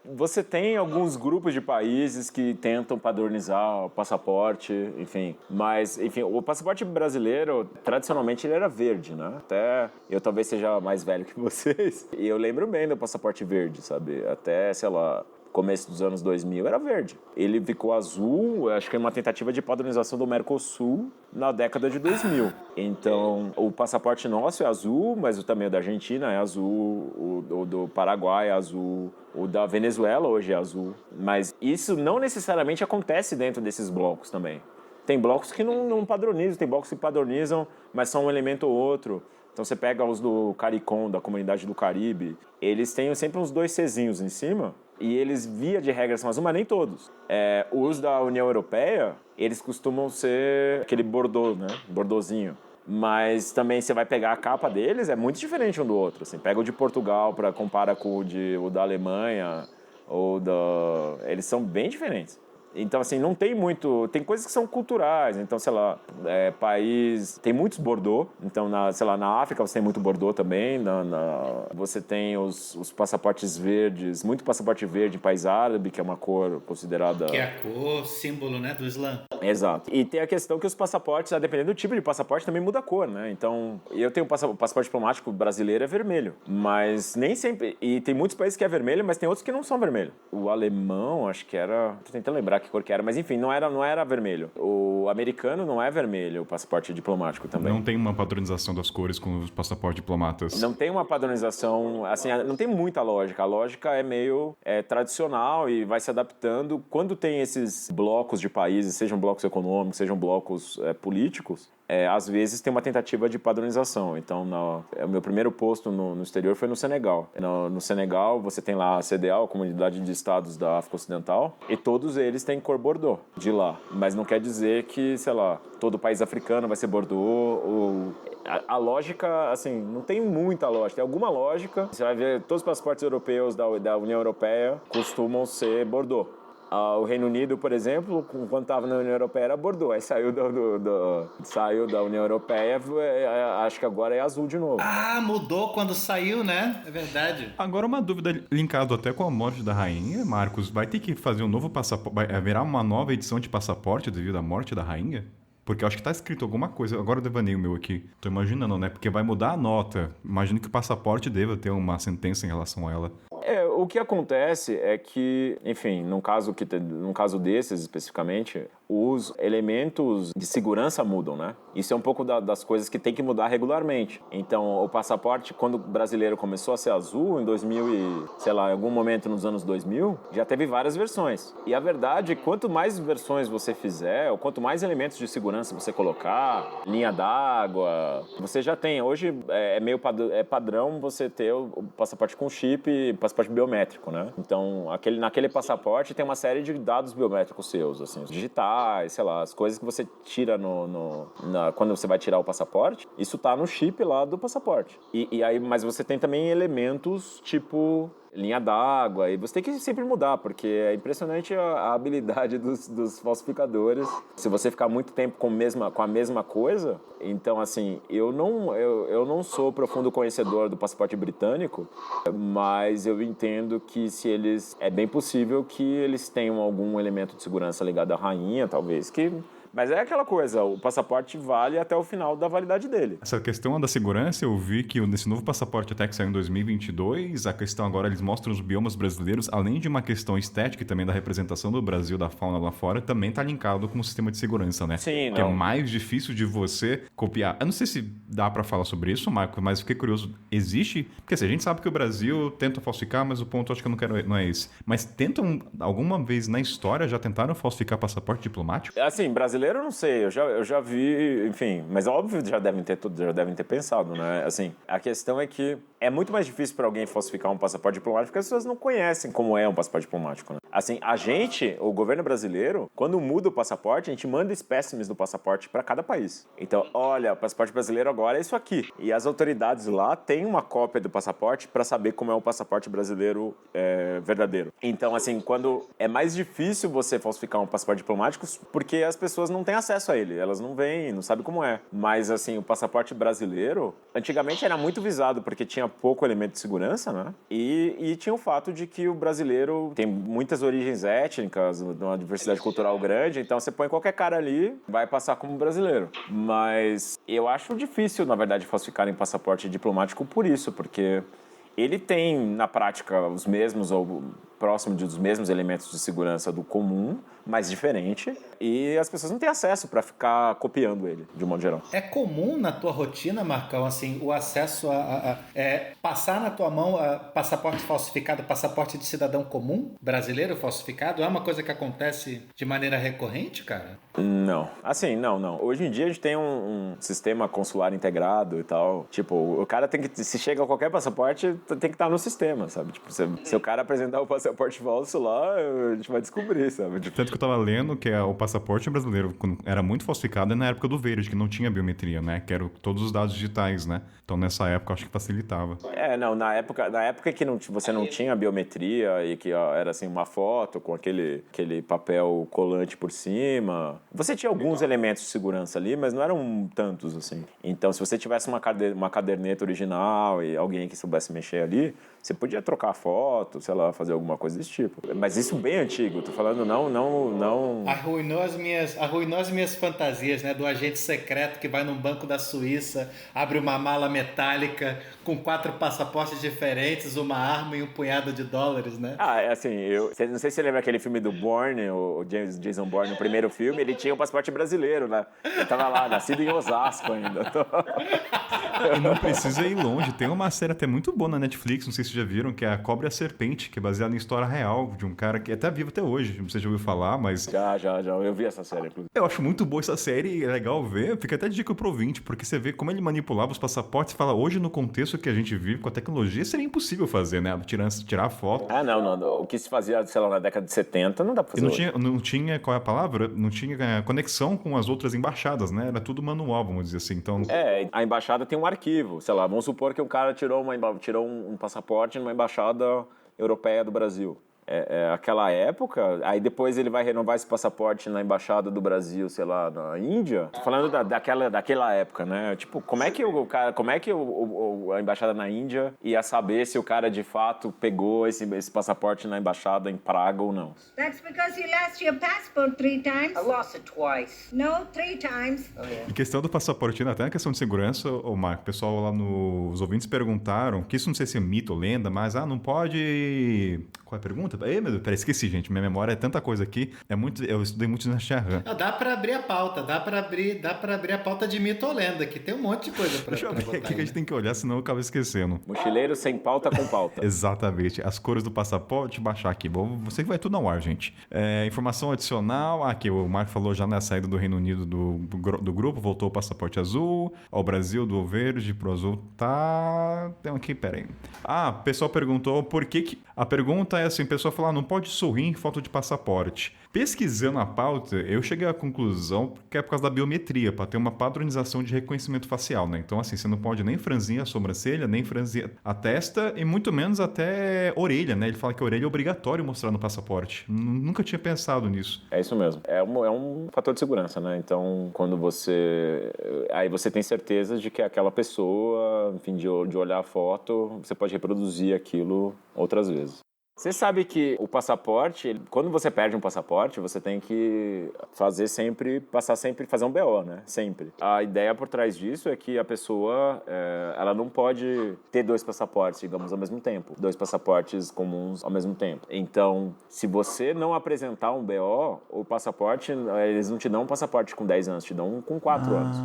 você tem alguns grupos de países que tentam padronizar o passaporte, enfim. Mas, enfim, o passaporte brasileiro, tradicionalmente, ele era verde, né? Até eu talvez seja mais velho que vocês. E eu lembro bem do passaporte verde, sabe? Até, sei lá... começo dos anos 2000 era verde. Ele ficou azul, acho que é uma tentativa de padronização do Mercosul na década de 2000. Então, o passaporte nosso é azul, mas também o da Argentina é azul, o do Paraguai é azul, o da Venezuela hoje é azul. Mas isso não necessariamente acontece dentro desses blocos também. Tem blocos que não padronizam, tem blocos que padronizam, mas são um elemento ou outro. Então você pega os do CARICOM, da Comunidade do Caribe, eles têm sempre uns 2 Czinhos em cima, e eles, via de regra, são azul, mas nem todos. Os da União Europeia, eles costumam ser aquele bordô, né? Bordôzinho. Mas também você vai pegar a capa deles, é muito diferente um do outro. Assim. Pega o de Portugal, compara com o da Alemanha, eles são bem diferentes. Então, assim, não tem muito... Tem coisas que são culturais. Então, sei lá, país... Tem muitos Bordeaux. Então, sei lá, na África você tem muito Bordeaux também. Você tem os passaportes verdes. Muito passaporte verde em país árabe, que é uma cor considerada... Que é a cor, símbolo, né, do Islã. Exato. E tem a questão que os passaportes, dependendo do tipo de passaporte, também muda a cor, né? Então, eu tenho o passaporte diplomático brasileiro é vermelho. Mas nem sempre... E tem muitos países que é vermelho, mas tem outros que não são vermelho. O alemão, acho que era... Tô tentando lembrar que cor que era, mas enfim, não era vermelho. O americano não é vermelho, o passaporte diplomático também. Não tem uma padronização das cores com os passaportes diplomatas. Não tem uma padronização, assim, não tem muita lógica. A lógica é meio tradicional e vai se adaptando. Quando tem esses blocos de países, sejam blocos econômicos, sejam blocos políticos, às vezes tem uma tentativa de padronização. Então, o meu primeiro posto no exterior foi no Senegal. No Senegal, você tem lá a CEDEAO, a Comunidade de Estados da África Ocidental, e todos eles têm cor Bordeaux de lá. Mas não quer dizer que, sei lá, todo país africano vai ser Bordeaux. A lógica, assim, não tem muita lógica. Tem alguma lógica. Você vai ver, todos os passaportes europeus da União Europeia costumam ser Bordeaux. O Reino Unido, por exemplo, quando estava na União Europeia era Bordeaux, aí saiu da União Europeia, acho que agora é azul de novo. Ah, mudou quando saiu, né? É verdade. Agora uma dúvida linkado até com a morte da rainha, Marcos, vai ter que fazer um novo passaporte, vai haverá uma nova edição de passaporte devido à morte da rainha? Porque eu acho que tá escrito alguma coisa, agora eu devaneio o meu aqui, tô imaginando, né? Porque vai mudar a nota, imagino que o passaporte deva ter uma sentença em relação a ela. O que acontece é que, enfim, num caso desses especificamente, os elementos de segurança mudam, né? Isso é um pouco das coisas que tem que mudar regularmente. Então, o passaporte, quando o brasileiro começou a ser azul, em 2000 e, sei lá, em algum momento nos anos 2000, já teve várias versões. E a verdade, quanto mais versões você fizer, ou quanto mais elementos de segurança você colocar, linha d'água, você já tem. Hoje é meio padrão você ter o passaporte com chip, passaporte biométrico, né? Então, naquele passaporte tem uma série de dados biométricos seus, assim, digitais, sei lá, as coisas que você tira quando você vai tirar o passaporte, isso tá no chip lá do passaporte. E aí, mas você tem também elementos tipo linha d'água, e você tem que sempre mudar, porque é impressionante a habilidade dos falsificadores. Se você ficar muito tempo com a mesma coisa, então assim, eu não sou profundo conhecedor do passaporte britânico, mas eu entendo que é bem possível que eles tenham algum elemento de segurança ligado à rainha, talvez, mas é aquela coisa, o passaporte vale até o final da validade dele. Essa questão da segurança, eu vi que nesse novo passaporte até que saiu em 2022, a questão agora, eles mostram os biomas brasileiros, além de uma questão estética e também da representação do Brasil, da fauna lá fora, também está linkado com o sistema de segurança, né? Sim, que é mais difícil de você copiar. Eu não sei se dá para falar sobre isso, Marco, mas fiquei curioso. Existe? Porque assim, a gente sabe que o Brasil tenta falsificar, mas o ponto acho que eu não é esse. Mas alguma vez na história, já tentaram falsificar passaporte diplomático? Assim, brasileiro eu não sei, eu já vi, enfim, mas óbvio já devem ter pensado, né? Assim, a questão é que é muito mais difícil para alguém falsificar um passaporte diplomático porque as pessoas não conhecem como é um passaporte diplomático, né? Assim, o governo brasileiro, quando muda o passaporte, a gente manda espécimes do passaporte para cada país. Então, olha, o passaporte brasileiro agora é isso aqui. E as autoridades lá têm uma cópia do passaporte para saber como é o passaporte brasileiro verdadeiro. Então, assim, quando é mais difícil você falsificar um passaporte diplomático porque as pessoas não têm acesso a ele, elas não veem, não sabem como é. Mas, assim, o passaporte brasileiro, antigamente era muito visado porque tinha pouco elemento de segurança, né? E tinha o fato de que o brasileiro tem muitas origens étnicas, uma diversidade cultural grande, então você põe qualquer cara ali, vai passar como brasileiro. Mas eu acho difícil, na verdade, falsificarem passaporte diplomático por isso, porque ele tem, na prática, os mesmos ou próximo dos mesmos elementos de segurança do comum, mas diferente, e as pessoas não têm acesso para ficar copiando ele, de um modo geral. É comum na tua rotina, Marcão, assim, o acesso passar na tua mão passaporte falsificado, passaporte de cidadão comum, brasileiro falsificado? É uma coisa que acontece de maneira recorrente, cara? Não. Assim, não. Hoje em dia a gente tem um sistema consular integrado e tal. Tipo, o cara tem que, se chega a qualquer passaporte, tem que estar no sistema, sabe? Tipo, se o cara apresentar o passaporte, passaporte falso lá, a gente vai descobrir, sabe? Tanto que eu tava lendo que o passaporte brasileiro era muito falsificado na época do verde, que não tinha biometria, né? Que eram todos os dados digitais, né? Então nessa época eu acho que facilitava. Não, na época que você não tinha biometria e que ó, era assim uma foto com aquele papel colante por cima. Você tinha alguns elementos de segurança ali, mas não eram tantos assim. Então se você tivesse uma caderneta original e alguém que soubesse mexer ali, você podia trocar foto, sei lá, fazer alguma coisa desse tipo. Mas isso bem antigo, tô falando não... Arruinou as minhas fantasias, né? Do agente secreto que vai num banco da Suíça, abre uma mala metálica com 4 passaportes diferentes, uma arma e um punhado de dólares, né? Assim, não sei se você lembra aquele filme do Bourne, o Jason Bourne, no primeiro filme, ele tinha um passaporte brasileiro, né? Ele tava lá, nascido em Osasco ainda. E não precisa ir longe, tem uma série até muito boa na Netflix, não sei se vocês já viram, que é A Cobra e a Serpente, que é baseada em história real, de um cara que é até vivo até hoje, não sei se já ouviu falar, mas... Já, eu vi essa série, inclusive. Eu acho muito boa essa série, é legal ver, fica até dica pro ouvinte, porque você vê como ele manipulava os passaportes, fala, hoje no contexto que a gente vive com a tecnologia, seria impossível fazer, né? Tirar foto. Não, o que se fazia, sei lá, na década de 70, não dá pra fazer. Não tinha, qual é a palavra? Não tinha conexão com as outras embaixadas, né? Era tudo manual, vamos dizer assim, então... A embaixada tem um arquivo, sei lá, vamos supor que um cara tirou um passaporte numa embaixada europeia do Brasil. Aquela época, aí depois ele vai renovar esse passaporte na embaixada do Brasil, sei lá, na Índia. Tô falando daquela época, né? Tipo, como é que a embaixada na Índia ia saber se o cara de fato pegou esse passaporte na embaixada em Praga ou não? That's because you lost your passport 3 times. I lost it twice. No, 3 times. Oh, yeah. Em questão do passaporte, até na questão de segurança, Marco, o pessoal lá os ouvintes perguntaram, que isso não sei se é mito ou lenda, mas não pode... Qual é a pergunta? Ei, meu Deus, peraí, esqueci, gente. Minha memória é tanta coisa aqui. Eu estudei muito na Charran. Dá pra abrir a pauta, dá pra abrir a pauta de mito ou lenda, que tem um monte de coisa pra Deixa eu ver botar aqui que a gente tem que olhar, senão eu acabo esquecendo. Mochileiro sem pauta com pauta. Exatamente. As cores do passaporte, baixar aqui. Você que vai tudo ao ar, gente. Informação adicional. Aqui, o Marco falou já na saída do Reino Unido do grupo, voltou o passaporte azul. Ao Brasil, do verde pro azul. Tá... Tem aqui, peraí. O pessoal perguntou por que... A pergunta é assim, o pessoal falou, não pode sorrir em foto de passaporte. Pesquisando a pauta, eu cheguei à conclusão que é por causa da biometria, para ter uma padronização de reconhecimento facial, né? Então, assim, você não pode nem franzir a sobrancelha, nem franzir a testa e muito menos até orelha, né? Ele fala que a orelha é obrigatório mostrar no passaporte. Nunca tinha pensado nisso. É isso mesmo. É um fator de segurança, né? Então, quando você... Aí você tem certeza de que aquela pessoa, enfim, de olhar a foto, você pode reproduzir aquilo outras vezes. Você sabe que o passaporte, quando você perde um passaporte, você tem que fazer um BO, né? Sempre. A ideia por trás disso é que a pessoa, ela não pode ter 2 passaportes, digamos, ao mesmo tempo. 2 passaportes comuns ao mesmo tempo. Então, se você não apresentar um BO, o passaporte, eles não te dão um passaporte com 10 anos, te dão um com 4 anos.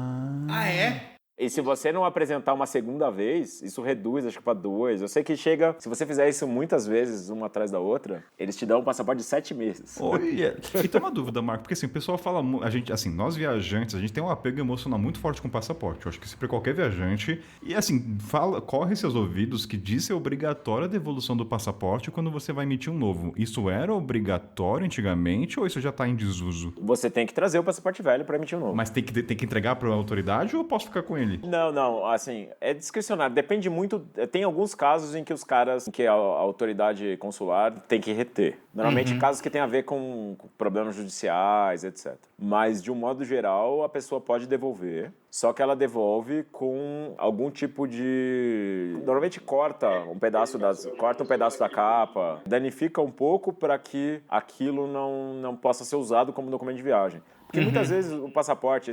É? E se você não apresentar uma segunda vez, isso reduz, acho que para 2. Eu sei que chega... Se você fizer isso muitas vezes, uma atrás da outra, eles te dão um passaporte de 7 meses. Olha, e tem uma dúvida, Marco, porque assim, o pessoal fala... A gente, assim, nós viajantes, a gente tem um apego emocional muito forte com o passaporte. Eu acho que sempre qualquer viajante... E assim, corre em seus ouvidos que diz ser obrigatória a devolução do passaporte quando você vai emitir um novo. Isso era obrigatório antigamente ou isso já está em desuso? Você tem que trazer o passaporte velho para emitir um novo. Mas tem que entregar para a autoridade ou eu posso ficar com ele? Não, assim, é discricionário, depende muito, tem alguns casos em que a autoridade consular tem que reter, normalmente casos que tem a ver com problemas judiciais, etc. Mas, de um modo geral, a pessoa pode devolver, só que ela devolve com algum tipo de... Normalmente corta um pedaço da capa, danifica um pouco para que aquilo não possa ser usado como documento de viagem. Porque muitas vezes o passaporte,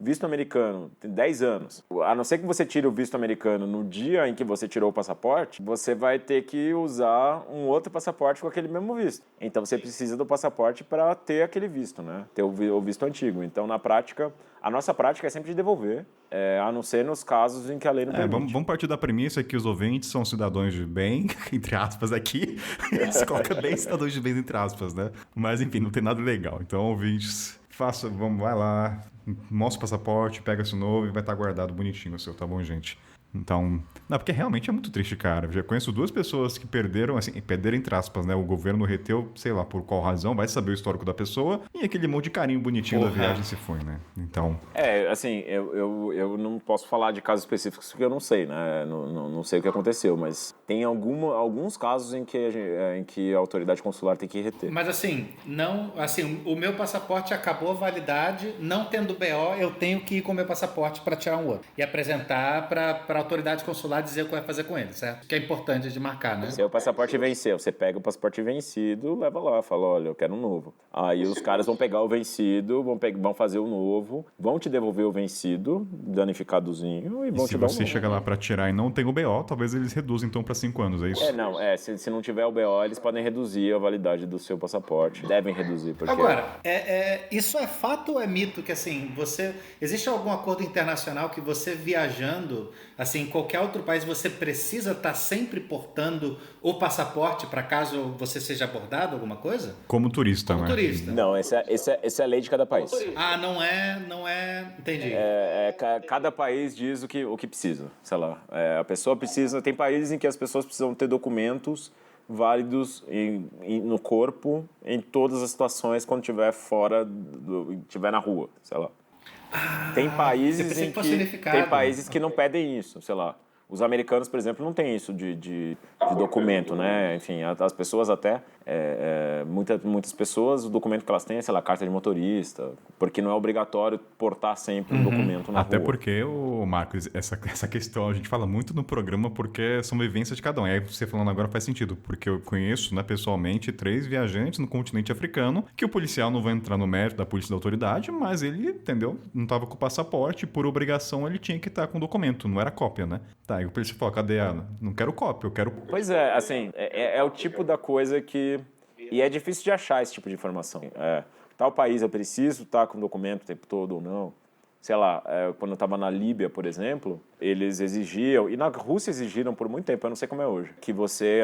visto americano, tem 10 anos. A não ser que você tire o visto americano no dia em que você tirou o passaporte, você vai ter que usar um outro passaporte com aquele mesmo visto. Então você precisa do passaporte para ter aquele visto, né? Ter o visto antigo. Então, na prática, a nossa prática é sempre de devolver, a não ser nos casos em que a lei não permite. Vamos partir da premissa que os ouvintes são cidadãos de bem, entre aspas aqui. Você coloca bem cidadãos de bem, entre aspas, né? Mas, enfim, não tem nada legal. Então, ouvintes, vai lá, mostra o passaporte, pega seu novo e vai estar guardado bonitinho o seu, tá bom, gente? Então, não, porque realmente é muito triste, cara. Eu já conheço 2 pessoas que perderam, assim, perderam entre aspas, né? O governo reteu, sei lá por qual razão, vai saber o histórico da pessoa, e aquele monte de carinho bonitinho da viagem se foi, né? Então... Assim, eu não posso falar de casos específicos porque eu não sei, né? Não sei o que aconteceu, mas tem alguns casos em que a autoridade consular tem que reter. Mas assim, o meu passaporte acabou a validade, não tendo BO, eu tenho que ir com o meu passaporte para tirar um outro. E apresentar para a autoridade consular dizer o que vai fazer com ele, certo? Que é importante de marcar, né? Seu passaporte venceu, você pega o passaporte vencido, leva lá, fala, olha, eu quero um novo. Aí os caras vão pegar o vencido, vão fazer o novo, vão te devolver o vencido, danificadozinho, e vão te dar um novo. Se você chega lá para tirar e não tem o BO, talvez eles reduzam então para 5 anos, é isso? Se não tiver o BO, eles podem reduzir a validade do seu passaporte. Devem reduzir, porque... Agora, isso é fato ou é mito que, assim, existe algum acordo internacional que você viajando, assim, em qualquer outro país, você precisa estar sempre portando o passaporte para caso você seja abordado, alguma coisa? Como turista, Como né? turista. Não, essa é a lei de cada país. Não é... Entendi. Cada país diz o que precisa, sei lá. A pessoa precisa... Tem países em que as pessoas precisam ter documentos válidos no corpo em todas as situações quando estiver estiver na rua, sei lá. Tem países que não pedem isso, sei lá. Os americanos, por exemplo, não têm isso de documento, né? Enfim, as pessoas até... muitas pessoas, o documento que elas têm é, sei lá, carta de motorista, porque não é obrigatório portar sempre um documento na Até rua. porque, Marcos, essa questão a gente fala muito no programa porque são vivências de cada um. E aí você falando agora faz sentido, porque eu conheço, né, pessoalmente 3 viajantes no continente africano que o policial não vai entrar no mérito da polícia da autoridade, mas ele, entendeu, não estava com o passaporte, por obrigação ele tinha que estar com o documento, não era cópia, né? Tá, e o policial falou, cadê ela? Não quero cópia, eu quero... Pois é, assim, é o tipo da coisa que... E é difícil de achar esse tipo de informação. Tal país eu preciso estar com documento o tempo todo ou não. Sei lá, quando eu estava na Líbia, por exemplo, eles exigiam, e na Rússia exigiram por muito tempo, eu não sei como é hoje, que você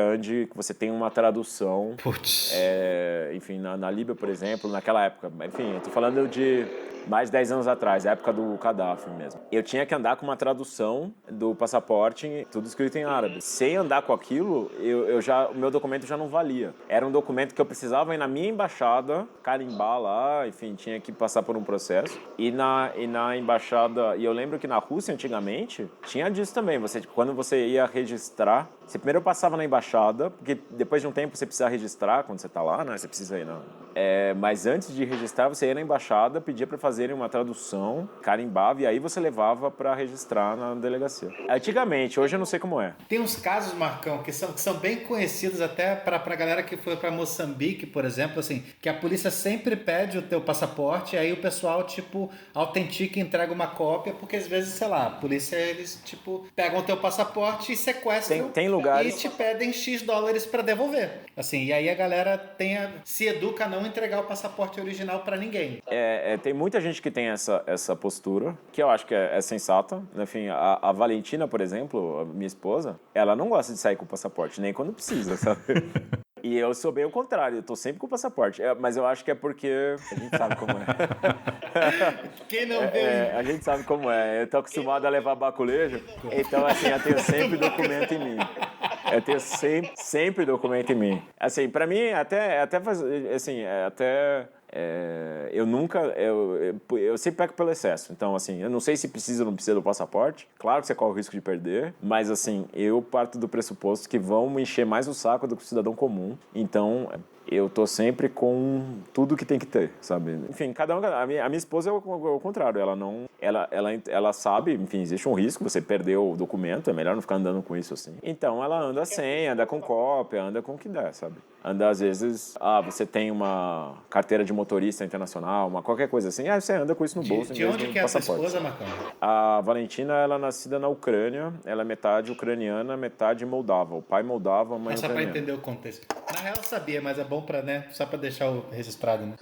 tenha uma tradução. Putz. Enfim, na Líbia, por exemplo, naquela época, enfim, eu tô falando de mais de 10 anos atrás, a época do Gaddafi mesmo. Eu tinha que andar com uma tradução do passaporte, tudo escrito em árabe. Sem andar com aquilo, o meu documento já não valia. Era um documento que eu precisava ir na minha embaixada, carimbar lá, enfim, tinha que passar por um processo. E na embaixada, e eu lembro que na Rússia, antigamente, tinha disso também. Quando você ia registrar, você primeiro passava na embaixada, porque depois de um tempo você precisa registrar quando você está lá, né? Você precisa ir mas antes de registrar, você ia na embaixada, pedia para fazerem uma tradução, carimbava, e aí você levava para registrar na delegacia. Antigamente, hoje eu não sei como é. Tem uns casos, Marcão, que são bem conhecidos até para a galera que foi para Moçambique, por exemplo, assim, que a polícia sempre pede o teu passaporte, aí o pessoal, tipo, autentica e entrega uma cópia, porque às vezes, sei lá, a polícia, eles, tipo, pegam o teu passaporte e sequestram. Tem lugares... E te pedem X dólares para devolver. Assim, e aí a galera se educa a não entregar o passaporte original para ninguém. Tem muita gente que tem essa postura, que eu acho que é sensata. Enfim, a Valentina, por exemplo, a minha esposa, ela não gosta de sair com o passaporte, nem quando precisa, sabe? E eu sou bem o contrário, eu tô sempre com o passaporte. Mas eu acho que é porque a gente sabe como é. Quem não vê? A gente sabe como é. Eu tô acostumado a levar baculejo, então assim, eu tenho sempre documento em mim. Eu tenho sempre documento em mim. Assim, pra mim, eu sempre peco pelo excesso. Então, assim, eu não sei se precisa ou não precisa do passaporte. Claro que você corre o risco de perder, mas, assim, eu parto do pressuposto que vão me encher mais o saco do que o cidadão comum. Então, eu tô sempre com tudo que tem que ter, sabe? Enfim, cada um... A minha esposa é o contrário. Ela não... Ela sabe, enfim, existe um risco, você perdeu o documento, é melhor não ficar andando com isso, assim. Então, ela anda sem, anda com cópia, anda com o que der, sabe? Anda, às vezes... você tem uma carteira de motorista internacional, qualquer coisa assim. Você anda com isso no bolso. De onde que é a sua esposa, Marcão? A Valentina, ela é nascida na Ucrânia. Ela é metade ucraniana, metade moldava. O pai moldava, a mãe ucraniana. Só para entender o contexto. Na real eu sabia, mas é bom pra, né? Só pra deixar o registrado, né?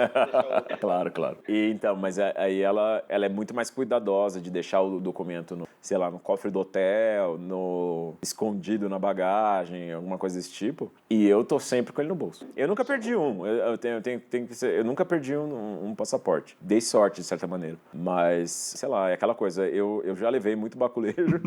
Claro, claro. E então, mas aí ela é muito mais cuidadosa de deixar o documento, no, sei lá, no cofre do hotel, no escondido na bagagem, alguma coisa desse tipo. E eu tô sempre com ele no bolso. Eu nunca perdi um. Eu nunca perdi um passaporte. Dei sorte, de certa maneira. Mas, sei lá, é aquela coisa. Eu já levei muito baculejo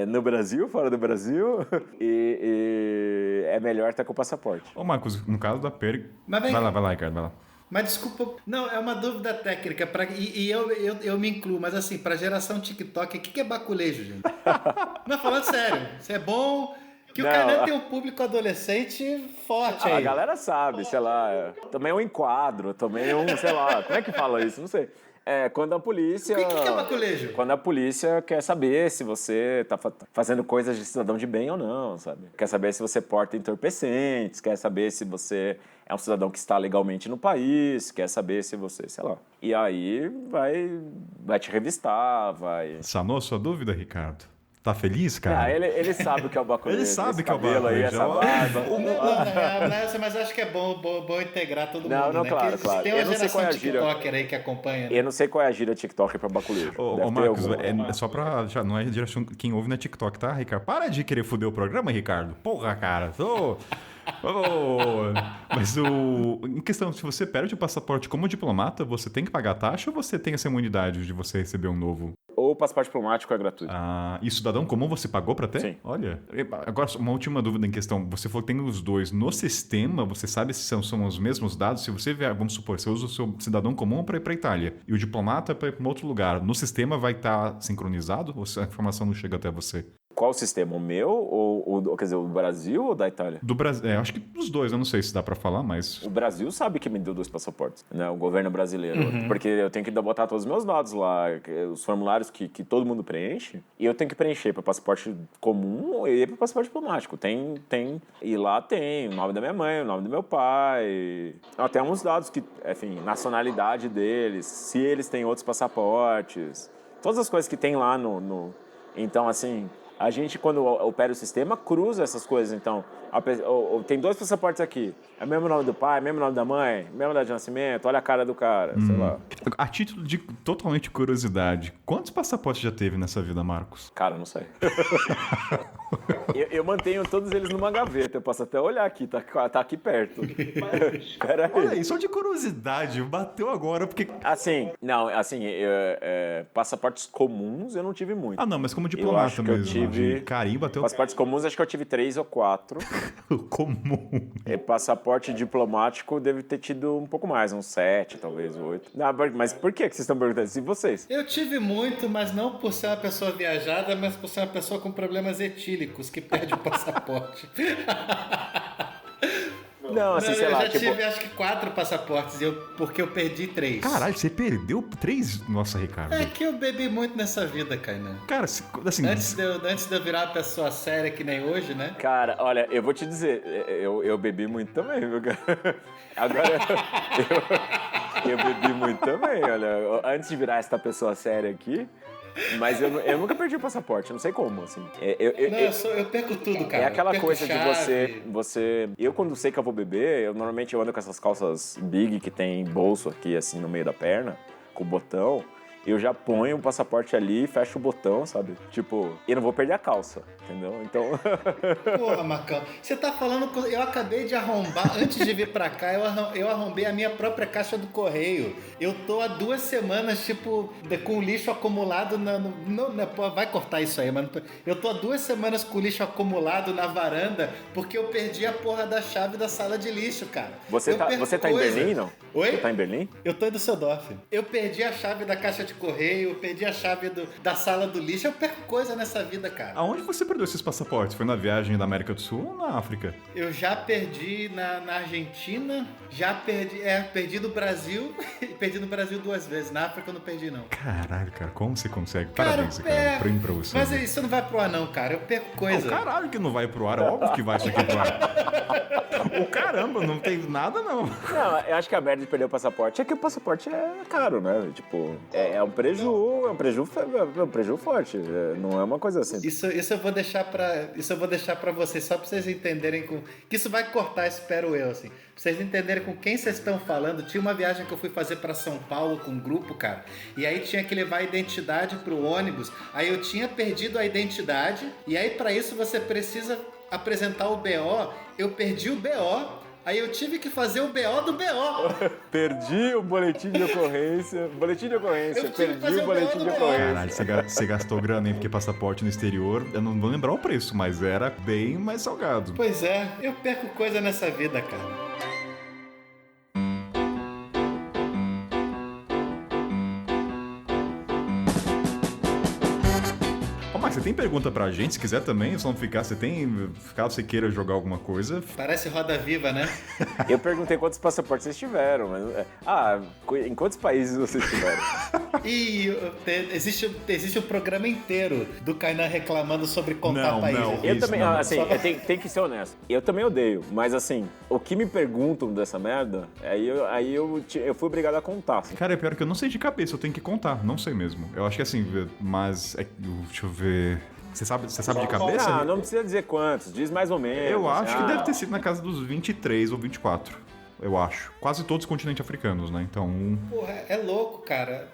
no Brasil, fora do Brasil. E é melhor estar com o passaporte. Ô, Marcos, no caso da Peri... Mas Vai lá, Ricardo, vai lá. Mas desculpa, não, é uma dúvida técnica, eu me incluo, mas assim, pra geração TikTok, o que é baculejo, gente? Não, falando sério, isso é bom, que o Kainan tem um público adolescente forte aí. A galera sabe, sei lá, tomei um enquadro, tomei um, sei lá, como é que fala isso? Não sei. Quando a polícia... O que é baculejo? Quando a polícia quer saber se você tá fazendo coisas de cidadão de bem ou não, sabe? Quer saber se você porta entorpecentes, quer saber se você é um cidadão que está legalmente no país, quer saber se você, sei lá. E aí vai te revistar, vai... Sanou a sua dúvida, Ricardo? Tá feliz, cara? Ele sabe o que é o baculejo. Ele sabe que é o baculejo. Aí, essa barba. Não, mas acho que é bom integrar todo mundo, não, né? claro, Que claro. Tem uma geração TikToker aí que acompanha. Né? Eu não sei qual é a gíria TikToker pra baculejo. Ô, Marcos, é só pra... Já não é geração... Quem ouve na TikTok, tá, Ricardo? Para de querer foder o programa, Ricardo. Porra, cara. Mas em questão, se você perde o passaporte como diplomata, você tem que pagar taxa ou você tem essa imunidade de você receber um novo? Ou o passaporte diplomático é gratuito. E cidadão comum você pagou pra ter? Sim. Olha, agora uma última dúvida em questão. Você falou que tem os dois. No sistema, você sabe se são os mesmos dados? Se você vier, vamos supor, você usa o seu cidadão comum para ir pra Itália e o diplomata para ir pra um outro lugar. No sistema vai estar sincronizado ou a informação não chega até você? Qual sistema? O meu? Ou quer dizer, o Brasil ou da Itália? Do Brasil. Acho que dos dois, eu não sei se dá pra falar, mas... O Brasil sabe que me deu 2 passaportes, né? O governo brasileiro. Porque eu tenho que botar todos os meus dados lá, os formulários que todo mundo preenche, e eu tenho que preencher para passaporte comum e para passaporte diplomático. E lá tem o nome da minha mãe, o nome do meu pai, até uns dados que, enfim, nacionalidade deles, se eles têm outros passaportes, todas as coisas que tem lá no... Então, assim... A gente, quando opera o sistema, cruza essas coisas. Então, tem 2 passaportes aqui. É o mesmo nome do pai, mesmo nome da mãe, mesmo data de nascimento, olha a cara do cara, sei lá. A título de totalmente curiosidade, quantos passaportes já teve nessa vida, Marcos? Cara, não sei. eu mantenho todos eles numa gaveta. Eu posso até olhar aqui, tá aqui perto. Peraí. Olha aí, só de curiosidade, bateu agora, porque... Passaportes comuns eu não tive muito. Não, mas como diplomata mesmo. Carimbo até o... Passaportes comuns acho que eu tive 3 ou 4. Comum. Passaporte diplomático deve ter tido um pouco mais, uns 7, talvez 8. Não, mas por que vocês estão perguntando? E vocês? Eu tive muito, mas não por ser uma pessoa viajada, mas por ser uma pessoa com problemas etílicos que perde o passaporte. Não, assim, sei lá, eu já tive acho que 4 passaportes, porque eu perdi 3. Caralho, você perdeu 3? Nossa, Ricardo. É que eu bebi muito nessa vida, Kainan. Cara, assim... Antes de eu virar uma pessoa séria que nem hoje, né? Cara, olha, eu vou te dizer, eu bebi muito também, viu, cara? Agora, eu bebi muito também, olha. Antes de virar essa pessoa séria aqui... Mas eu nunca perdi o passaporte, eu não sei como, assim. Eu perco tudo, cara. É aquela coisa chave. De você... Eu, quando sei que eu vou beber, normalmente eu ando com essas calças big que tem bolso aqui, assim, no meio da perna, com o botão. Eu já ponho o passaporte ali, fecho o botão, sabe? Tipo, e não vou perder a calça, entendeu? Então... Porra, Marcão, você tá falando... Eu acabei de arrombar, antes de vir pra cá, eu arrombei a minha própria caixa do correio. Eu tô há 2 semanas, tipo, com o lixo acumulado vai cortar isso aí, mano. Eu tô há 2 semanas com o lixo acumulado na varanda, porque eu perdi a porra da chave da sala de lixo, cara. Você tá em Berlim, não? Oi? Você tá em Berlim? Eu tô em Düsseldorf. Eu perdi a chave da caixa de correio, eu perdi a chave da sala do lixo, eu perco coisa nessa vida, cara. Aonde você perdeu esses passaportes? Foi na viagem da América do Sul ou na África? Eu já perdi na Argentina, perdi no Brasil, e perdi no Brasil 2 vezes. Na África eu não perdi, não. Caralho, cara, como você consegue? Parabéns, cara. Prêmio pra você. Mas isso não vai pro ar, não, cara. Eu perco coisa. Caralho que não vai pro ar, é óbvio que vai isso aqui pro ar. Caramba, não tem nada, não. Não, eu acho que a merda de perder o passaporte é que o passaporte é caro, né? Tipo, é é um preju forte. Não é uma coisa assim. Isso eu vou deixar para vocês, só para vocês entenderem que isso vai cortar, espero eu, assim. Pra vocês entenderem com quem vocês estão falando. Tinha uma viagem que eu fui fazer para São Paulo com um grupo, cara. E aí tinha que levar a identidade pro ônibus. Aí eu tinha perdido a identidade. E aí para isso você precisa apresentar o BO. Eu perdi o BO. Aí eu tive que fazer o BO do BO. Perdi o boletim de ocorrência. Perdi o boletim de ocorrência. Caralho, você gastou grana, hein? Porque passaporte no exterior, eu não vou lembrar o preço, mas era bem mais salgado. Pois é, eu perco coisa nessa vida, cara. Você tem pergunta pra gente, se quiser também, só não ficar, caso você queira jogar alguma coisa. Parece Roda Viva, né? Eu perguntei quantos passaportes vocês tiveram, mas... em quantos países vocês tiveram? E existe um programa inteiro do Kainan reclamando sobre contar países. Eu também, tem que ser honesto. Eu também odeio, mas assim, o que me perguntam dessa merda, aí eu fui obrigado a contar. Assim. Cara, é pior que eu não sei de cabeça, eu tenho que contar, não sei mesmo. Eu acho que assim, mas... deixa eu ver... Você sabe de cabeça? Não precisa dizer quantos, diz mais ou menos. Eu acho que deve ter sido na casa dos 23 ou 24. Eu acho. Quase todos continentes africanos, né? Então... Porra, é louco, cara.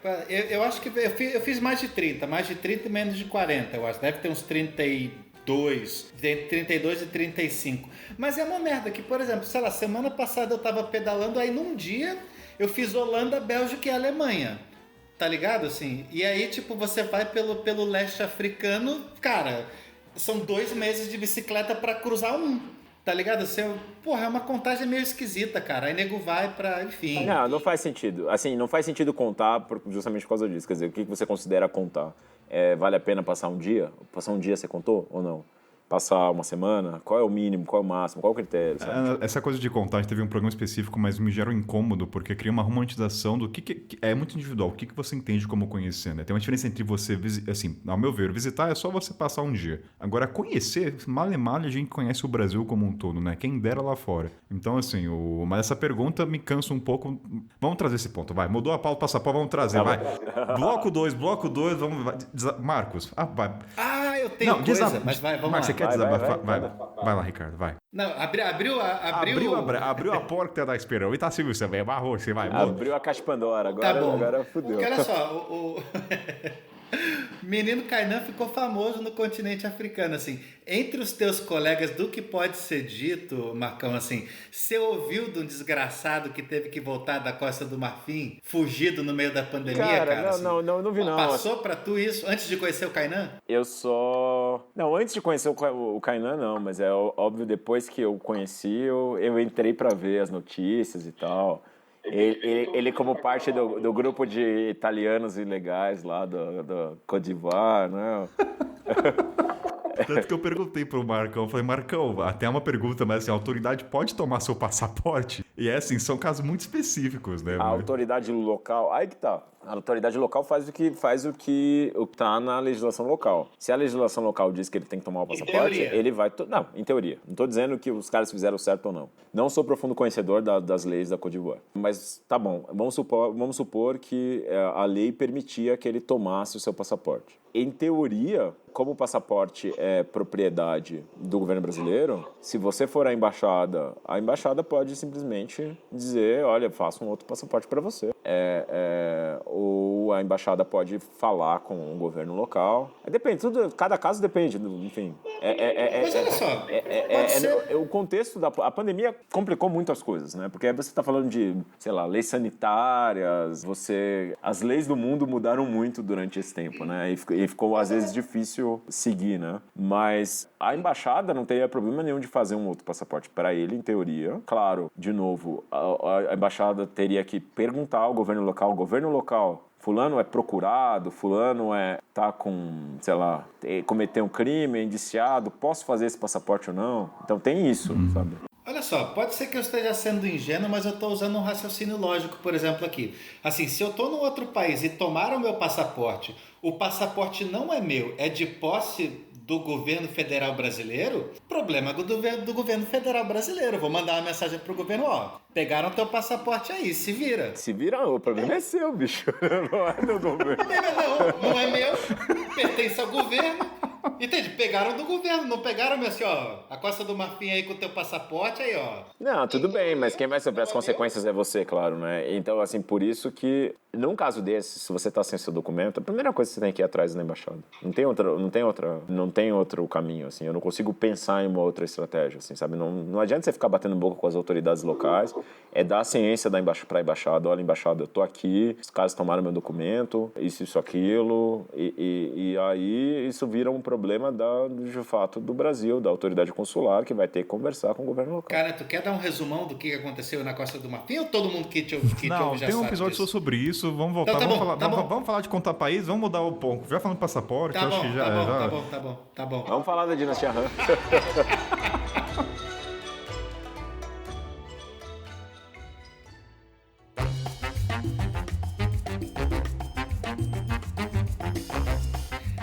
Eu acho que eu fiz mais de 30 e menos de 40, eu acho. Deve ter uns 32, entre 32 e 35. Mas é uma merda que, por exemplo, sei lá, semana passada eu tava pedalando, aí num dia eu fiz Holanda, Bélgica e Alemanha. Tá ligado, assim? E aí, tipo, você vai pelo leste africano, cara, são 2 meses de bicicleta pra cruzar um, tá ligado? Porra, é uma contagem meio esquisita, cara. Aí nego vai pra, enfim... Não faz sentido. Assim, não faz sentido contar justamente por causa disso. Quer dizer, o que você considera contar? Vale a pena passar um dia? Passar um dia você contou ou não? Passar uma semana? Qual é o mínimo? Qual é o máximo? Qual é o critério? Sabe? Essa coisa de contagem teve um programa específico, mas me gera um incômodo, porque cria uma romantização do que é muito individual. O que você entende como conhecer, né? Tem uma diferença entre você, assim, ao meu ver, visitar é só você passar um dia. Agora, conhecer, mal e mal, a gente conhece o Brasil como um todo, né? Quem dera lá fora. Então, assim, mas essa pergunta me cansa um pouco. Vamos trazer esse ponto, vai. Mudou a pauta, passaporte, vamos trazer, vai. Bloco 2, vamos... Marcos, vai. Eu tenho coisa, mas vai, vamos Marcos, lá. Você quer desabafar? Vai lá, Ricardo, vai. Não, abriu a porta da esperança. E tá assim, você vai, amarrou, você vai. Abriu a caixa de Pandora, agora, tá bom. Agora fudeu. Porque olha só, o menino Kainan ficou famoso no continente africano, assim. Entre os teus colegas, do que pode ser dito, Marcão, assim, você ouviu de um desgraçado que teve que voltar da Costa do Marfim, fugido no meio da pandemia, cara? Assim? Não vi não. Passou pra tu isso antes de conhecer o Kainan? Não, antes de conhecer o Kainan, não, mas é óbvio, depois que eu conheci, eu entrei pra ver as notícias e tal. Ele como parte do grupo de italianos ilegais lá do Côte d'Ivoire, né? Tanto que eu perguntei pro Marcão, eu falei, Marcão, até uma pergunta, mas assim, a autoridade pode tomar seu passaporte? E assim, são casos muito específicos, né? A autoridade local, aí que tá. A autoridade local faz o que tá na legislação local. Se a legislação local diz que ele tem que tomar o passaporte, ele vai... Não, em teoria. Não tô dizendo que os caras fizeram certo ou não. Não sou profundo conhecedor das leis da Côte d'Ivoire. Mas tá bom, vamos supor que a lei permitia que ele tomasse o seu passaporte. Em teoria, como o passaporte é propriedade do governo brasileiro, se você for à embaixada, a embaixada pode simplesmente dizer, olha, faça um outro passaporte para você. Ou a embaixada pode falar com o governo local. Depende, cada caso depende, enfim. Mas olha só, o contexto a pandemia complicou muito as coisas, né? Porque aí você está falando de, sei lá, leis sanitárias, as leis do mundo mudaram muito durante esse tempo, né? E ficou, às vezes, difícil seguir, né? Mas a embaixada não teria problema nenhum de fazer um outro passaporte para ele, em teoria. Claro, de novo, a embaixada teria que perguntar ao governo local, fulano é procurado, fulano tá com, sei lá, cometeu um crime, é indiciado, posso fazer esse passaporte ou não? Então tem isso, sabe? Olha só, pode ser que eu esteja sendo ingênuo, mas eu estou usando um raciocínio lógico, por exemplo, aqui. Assim, se eu estou num outro país e tomaram o meu passaporte, o passaporte não é meu, é de posse do governo federal brasileiro, problema do governo federal brasileiro. Vou mandar uma mensagem pro governo, ó, pegaram teu passaporte aí, se vira. Se vira, o problema é seu, bicho. Não é do governo. Não é meu, pertence ao governo. Entende? Pegaram do governo, não pegaram assim, ó, a Costa do Marfim aí com o teu passaporte aí, ó. Não, tudo bem, mas quem vai sofrer as consequências é você, claro, né? Então, assim, por isso que, num caso desse, se você tá sem seu documento, a primeira coisa que você tem que ir atrás da embaixada. Não tem outro caminho, assim. Eu não consigo pensar em uma outra estratégia, assim, sabe? Não adianta você ficar batendo boca com as autoridades locais, é dar a ciência pra embaixada. Olha, embaixada, eu tô aqui, os caras tomaram meu documento, isso, aquilo, e aí isso vira um problema de fato do Brasil, da autoridade consular, que vai ter que conversar com o governo local. Cara, tu quer dar um resumão do que aconteceu na Costa do Marfim ou todo mundo que te ouve já Não, tem um sabe episódio disso? só sobre isso, vamos voltar, vamos falar de contar país, vamos mudar o ponto. Já falando de passaporte, Tá acho bom, que já... tá bom. Vamos falar da dinastia Han.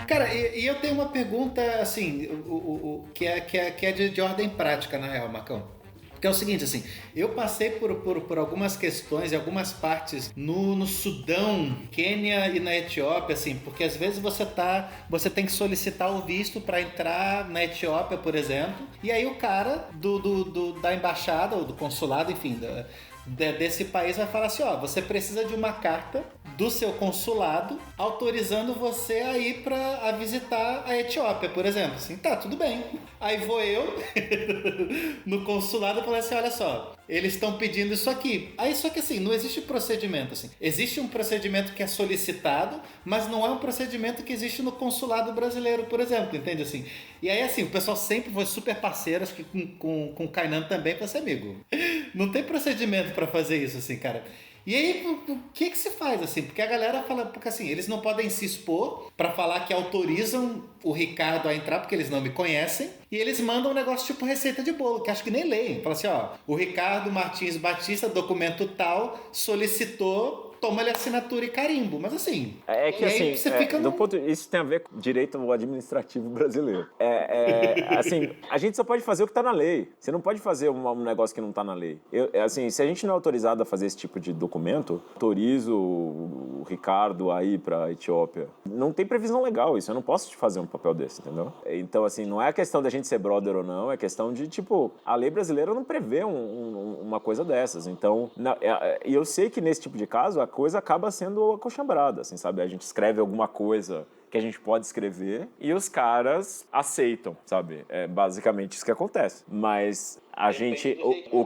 Cara, e eu tenho uma pergunta, assim, que é de ordem prática, na real, Marcão. Que é o seguinte, assim, eu passei por algumas questões e algumas partes no Sudão, Quênia e na Etiópia, assim, porque às vezes você tem que solicitar o visto para entrar na Etiópia, por exemplo, e aí o cara da embaixada ou do consulado, enfim, desse país vai falar assim, ó, você precisa de uma carta do seu consulado autorizando você a ir a visitar a Etiópia, por exemplo. Assim, tá, tudo bem. Aí vou eu no consulado e falo assim, olha só, eles estão pedindo isso aqui. Aí só que assim, não existe procedimento assim. Existe um procedimento que é solicitado, mas não é um procedimento que existe no consulado brasileiro, por exemplo, entende assim? E aí assim, o pessoal sempre foi super parceiro, acho que com o Kainan também, pra ser amigo. Não tem procedimento pra fazer isso assim, cara. E aí, o que se faz, assim? Porque a galera fala... Porque, assim, eles não podem se expor pra falar que autorizam o Ricardo a entrar, porque eles não me conhecem. E eles mandam um negócio tipo receita de bolo, que acho que nem leem. Fala assim, ó... O Ricardo Martins Batista, documento tal, solicitou... Toma-lhe assinatura e carimbo. Mas, assim... É que, assim... Você fica isso tem a ver com direito administrativo brasileiro. Assim, a gente só pode fazer o que tá na lei. Você não pode fazer um negócio que não tá na lei. Assim, se a gente não é autorizado a fazer esse tipo de documento, autorizo o Ricardo a ir pra Etiópia. Não tem previsão legal isso. Eu não posso te fazer um papel desse, entendeu? Então, assim, não é questão da gente ser brother ou não. É questão de, tipo... A lei brasileira não prevê uma coisa dessas. Então... E eu sei que nesse tipo de caso, a coisa acaba sendo acochambrada, assim, sabe? A gente escreve alguma coisa que a gente pode escrever e os caras aceitam, sabe? É basicamente isso que acontece. Mas a gente, o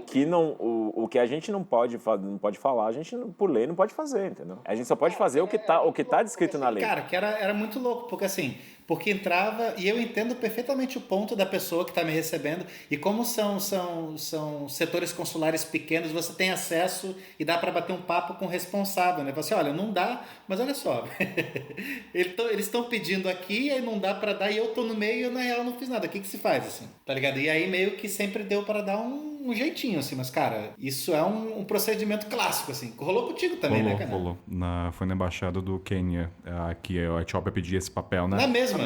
que a gente não pode falar, a gente, por lei, não pode fazer, entendeu? A gente só pode fazer o que tá descrito na lei. Cara, que era muito louco, porque assim, porque entrava, e eu entendo perfeitamente o ponto da pessoa que está me recebendo, e como são setores consulares pequenos, você tem acesso e dá para bater um papo com o responsável, né? Você, olha, não dá, mas olha só, eles estão pedindo aqui, aí não dá para dar, e eu tô no meio e eu, na real, não fiz nada. O que se faz, assim? Tá ligado? E aí meio que sempre deu para dar um jeitinho, assim, mas, cara, isso é um procedimento clássico, assim. Rolou contigo também, né, cara? Rolou. Foi na embaixada do Quênia que a Etiópia pedia esse papel, né? Na mesma.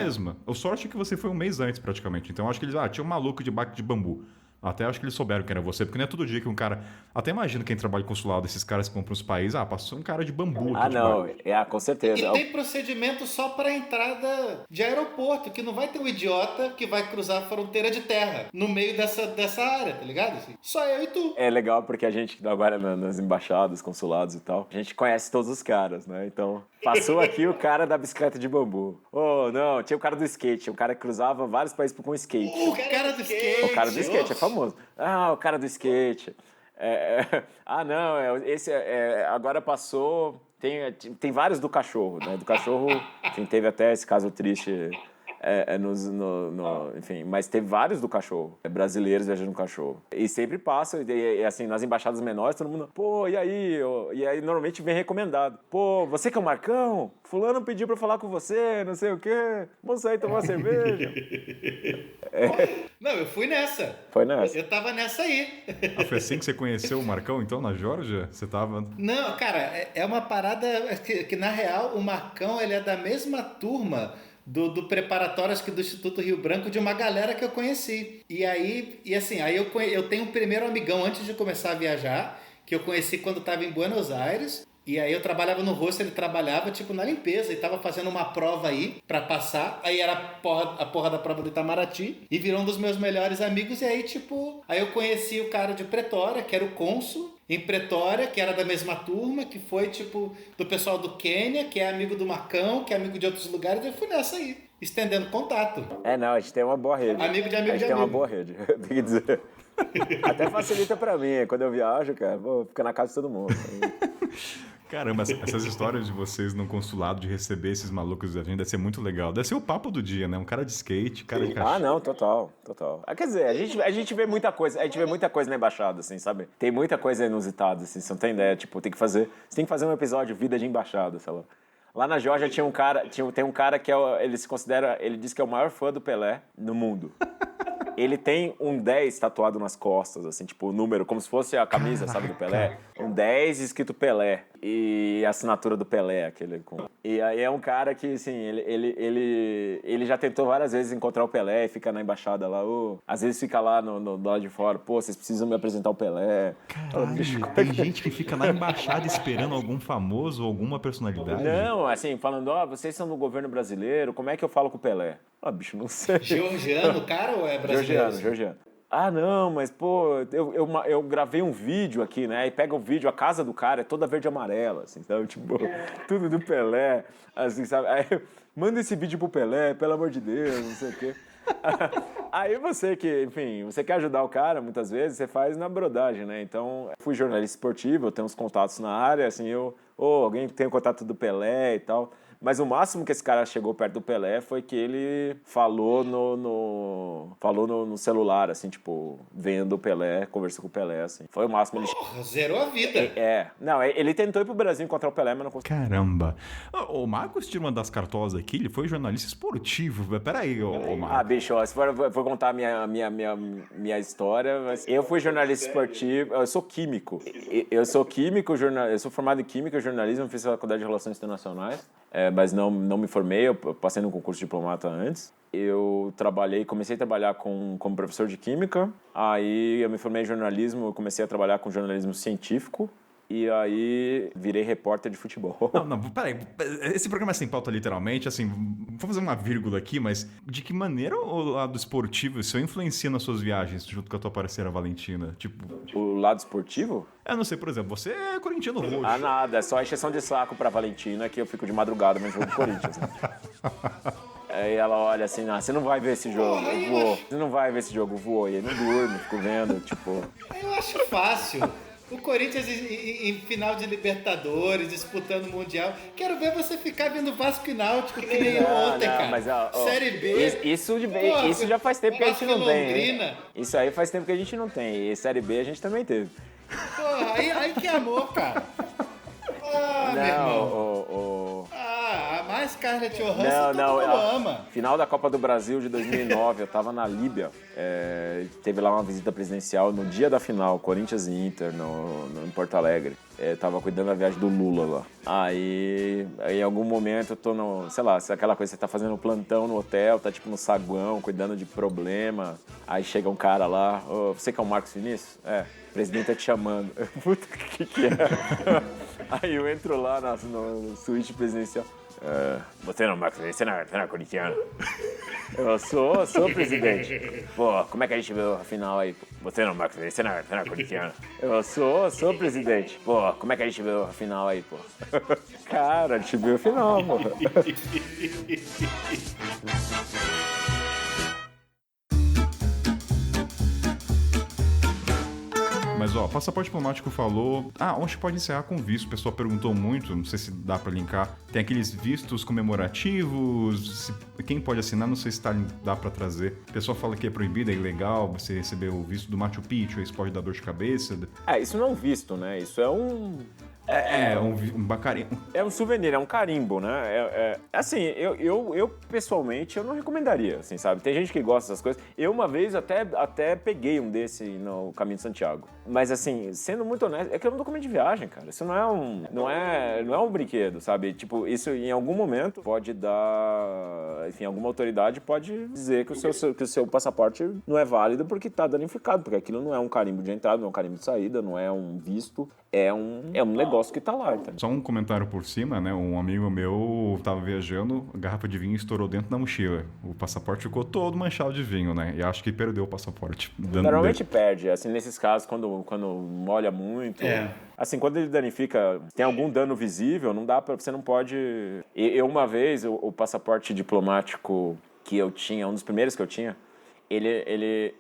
O sorte é que você foi um mês antes, praticamente. Então, acho que eles... tinha um maluco de baque de bambu. Até acho que eles souberam que era você, porque não é todo dia que um cara... Até imagino quem trabalha em consulado, esses caras que vão para os países, passou um cara de bambu. Não, com certeza. E tem procedimento só para entrada de aeroporto, que não vai ter um idiota que vai cruzar a fronteira de terra no meio dessa área, tá ligado? Assim, só eu e tu. É legal porque a gente, agora nas embaixadas, consulados e tal, a gente conhece todos os caras, né? Então, passou aqui o cara da bicicleta de bambu. Não, tinha o cara do skate, o cara que cruzava vários países com skate. O cara do skate! O cara do skate é famoso. O cara do skate. Agora passou... Tem vários do cachorro, né? Do cachorro, enfim, teve até esse caso triste... enfim, mas teve vários do cachorro, brasileiros viajando no cachorro. E sempre passa, e assim, nas embaixadas menores, todo mundo, e aí? E aí normalmente vem recomendado. Você que é o Marcão? Fulano pediu pra falar com você, não sei o quê. Vamos sair tomar uma cerveja. Não, eu fui nessa. Foi nessa. Eu tava nessa aí. Foi assim que você conheceu o Marcão, então, na Geórgia? Você tava... Não, cara, é uma parada que na real, o Marcão, ele é da mesma turma do preparatório, acho que do Instituto Rio Branco, de uma galera que eu conheci. E aí eu tenho um primeiro amigão antes de começar a viajar, que eu conheci quando estava em Buenos Aires. E aí eu trabalhava no rosto, ele trabalhava tipo na limpeza e tava fazendo uma prova aí pra passar. Aí era a porra da prova do Itamaraty e virou um dos meus melhores amigos. E aí tipo, aí eu conheci o cara de Pretória, que era o cônsul em Pretória, que era da mesma turma, que foi tipo do pessoal do Quênia, que é amigo do Macão, que é amigo de outros lugares. E eu fui nessa aí, estendendo contato. Não, a gente tem uma boa rede. Amigo de amigo a gente de tem amigo. uma boa rede, tem que dizer. Até facilita pra mim, quando eu viajo, cara, vou ficar na casa de todo mundo. Caramba, essas histórias de vocês no consulado, de receber esses malucos da gente, deve ser muito legal. Deve ser o papo do dia, né? Um cara de skate, cara de cachorro. Não, total. Quer dizer, a gente vê muita coisa, na embaixada, assim, sabe? Tem muita coisa inusitada, assim, você não tem ideia, tipo, você tem que fazer um episódio Vida de Embaixada, sei lá. Lá na Geórgia tem um cara que ele diz que é o maior fã do Pelé no mundo. Ele tem um 10 tatuado nas costas, assim, tipo, o número, como se fosse a camisa, sabe, do Pelé. Um 10 escrito Pelé. E a assinatura do Pelé, aquele com... E aí é um cara que, assim, ele já tentou várias vezes encontrar o Pelé e fica na embaixada lá, às vezes fica lá do lado de fora, vocês precisam me apresentar o Pelé. Caralho, tem gente que fica na embaixada esperando algum famoso ou alguma personalidade? Não, assim, falando, vocês são do governo brasileiro, como é que eu falo com o Pelé? Bicho, não sei. Georgiano, cara, ou é brasileiro? Georgiano. Não, mas, eu gravei um vídeo aqui, né? Aí pega o vídeo, a casa do cara é toda verde e amarela, assim, sabe? Tipo, tudo do Pelé, assim, sabe? Aí, manda esse vídeo pro Pelé, pelo amor de Deus, não sei o quê. Aí você quer ajudar o cara, muitas vezes, você faz na brodagem, né? Então, fui jornalista esportivo, eu tenho uns contatos na área, assim, alguém tem o contato do Pelé e tal. Mas o máximo que esse cara chegou perto do Pelé foi que ele falou no celular, assim, tipo, vendo o Pelé, conversou com o Pelé, assim. Foi o máximo. Zerou a vida. Não, ele tentou ir pro Brasil encontrar o Pelé, mas não conseguiu. Caramba. O Marcos tira uma das cartolas aqui, ele foi jornalista esportivo. Peraí, ô Marcos. Bicho, se for contar a minha história, mas eu fui jornalista esportivo, eu sou químico. Eu sou formado em química e jornalismo, fiz faculdade de Relações Internacionais. Mas não me formei, eu passei no concurso de diplomata antes. Eu comecei a trabalhar como professor de química, aí eu me formei em jornalismo, eu comecei a trabalhar com jornalismo científico, e aí virei repórter de futebol. Não, peraí, esse programa é sem pauta literalmente, assim, vou fazer uma vírgula aqui, mas de que maneira o lado esportivo isso influencia nas suas viagens junto com a tua parceira Valentina? Tipo... O lado esportivo? Eu não sei, por exemplo, você é corintiano roxo. Nada, é só encheção de saco pra Valentina que eu fico de madrugada no jogo do Corinthians, né? Aí ela olha assim, você não vai ver esse jogo, eu vou. Você não vai ver esse jogo, eu vou. E aí não durmo, fico vendo, tipo... Eu acho fácil. O Corinthians em final de Libertadores, disputando o Mundial. Quero ver você ficar vendo Vasco e Náutico que nem ontem, cara. Mas, Série B. Isso já faz tempo que a gente não tem. Londrina. Isso aí faz tempo que a gente não tem. E Série B a gente também teve. Porra, aí que amor, cara. Meu irmão. A mais Scarlett Johansson todo mundo ama. Final da Copa do Brasil de 2009, eu tava na Líbia. Teve lá uma visita presidencial no dia da final, Corinthians e Inter, em Porto Alegre. Tava cuidando da viagem do Lula lá. Aí em algum momento eu tô sei lá, aquela coisa, você tá fazendo plantão no hotel, tá tipo no saguão, cuidando de problema. Aí chega um cara lá, você que é o Marcos Vinícius? O presidente tá te chamando. Puta, que é? Aí eu entro lá no suíte presidencial. Você não, Marcos, você não é corintiano? Eu sou presidente. Como é que a gente viu a final aí? Você não, Marcos, você não é corintiano? Eu sou presidente. Como é que a gente viu a final aí, Cara, a gente viu a final, pô. Mas, passaporte diplomático falou... onde pode encerrar com visto? O pessoal perguntou muito, não sei se dá pra linkar. Tem aqueles vistos comemorativos, quem pode assinar, não sei se dá pra trazer. O pessoal fala que é proibido, é ilegal você receber o visto do Machu Picchu, isso pode dar dor de cabeça. Isso não é um visto, né? Isso é Um bacarinho. É um souvenir, é um carimbo, né? Assim, eu pessoalmente, eu não recomendaria, assim, sabe? Tem gente que gosta dessas coisas. Eu, uma vez, até peguei um desse no Caminho de Santiago. Mas, assim, sendo muito honesto, é que é um documento de viagem, cara. Isso não é um brinquedo, sabe? Tipo, isso em algum momento pode dar... Enfim, alguma autoridade pode dizer que o seu passaporte não é válido porque tá danificado, porque aquilo não é um carimbo de entrada, não é um carimbo de saída, não é um visto, é um negócio que tá lá, entendeu? Só um comentário por cima, né? Um amigo meu tava viajando, a garrafa de vinho estourou dentro da mochila. O passaporte ficou todo manchado de vinho, né? E acho que perdeu o passaporte. Normalmente perde, assim, nesses casos, quando molha muito. Assim, quando ele danifica, tem algum dano visível, não dá pra... Você não pode... Eu uma vez, o passaporte diplomático que eu tinha, um dos primeiros que eu tinha, ele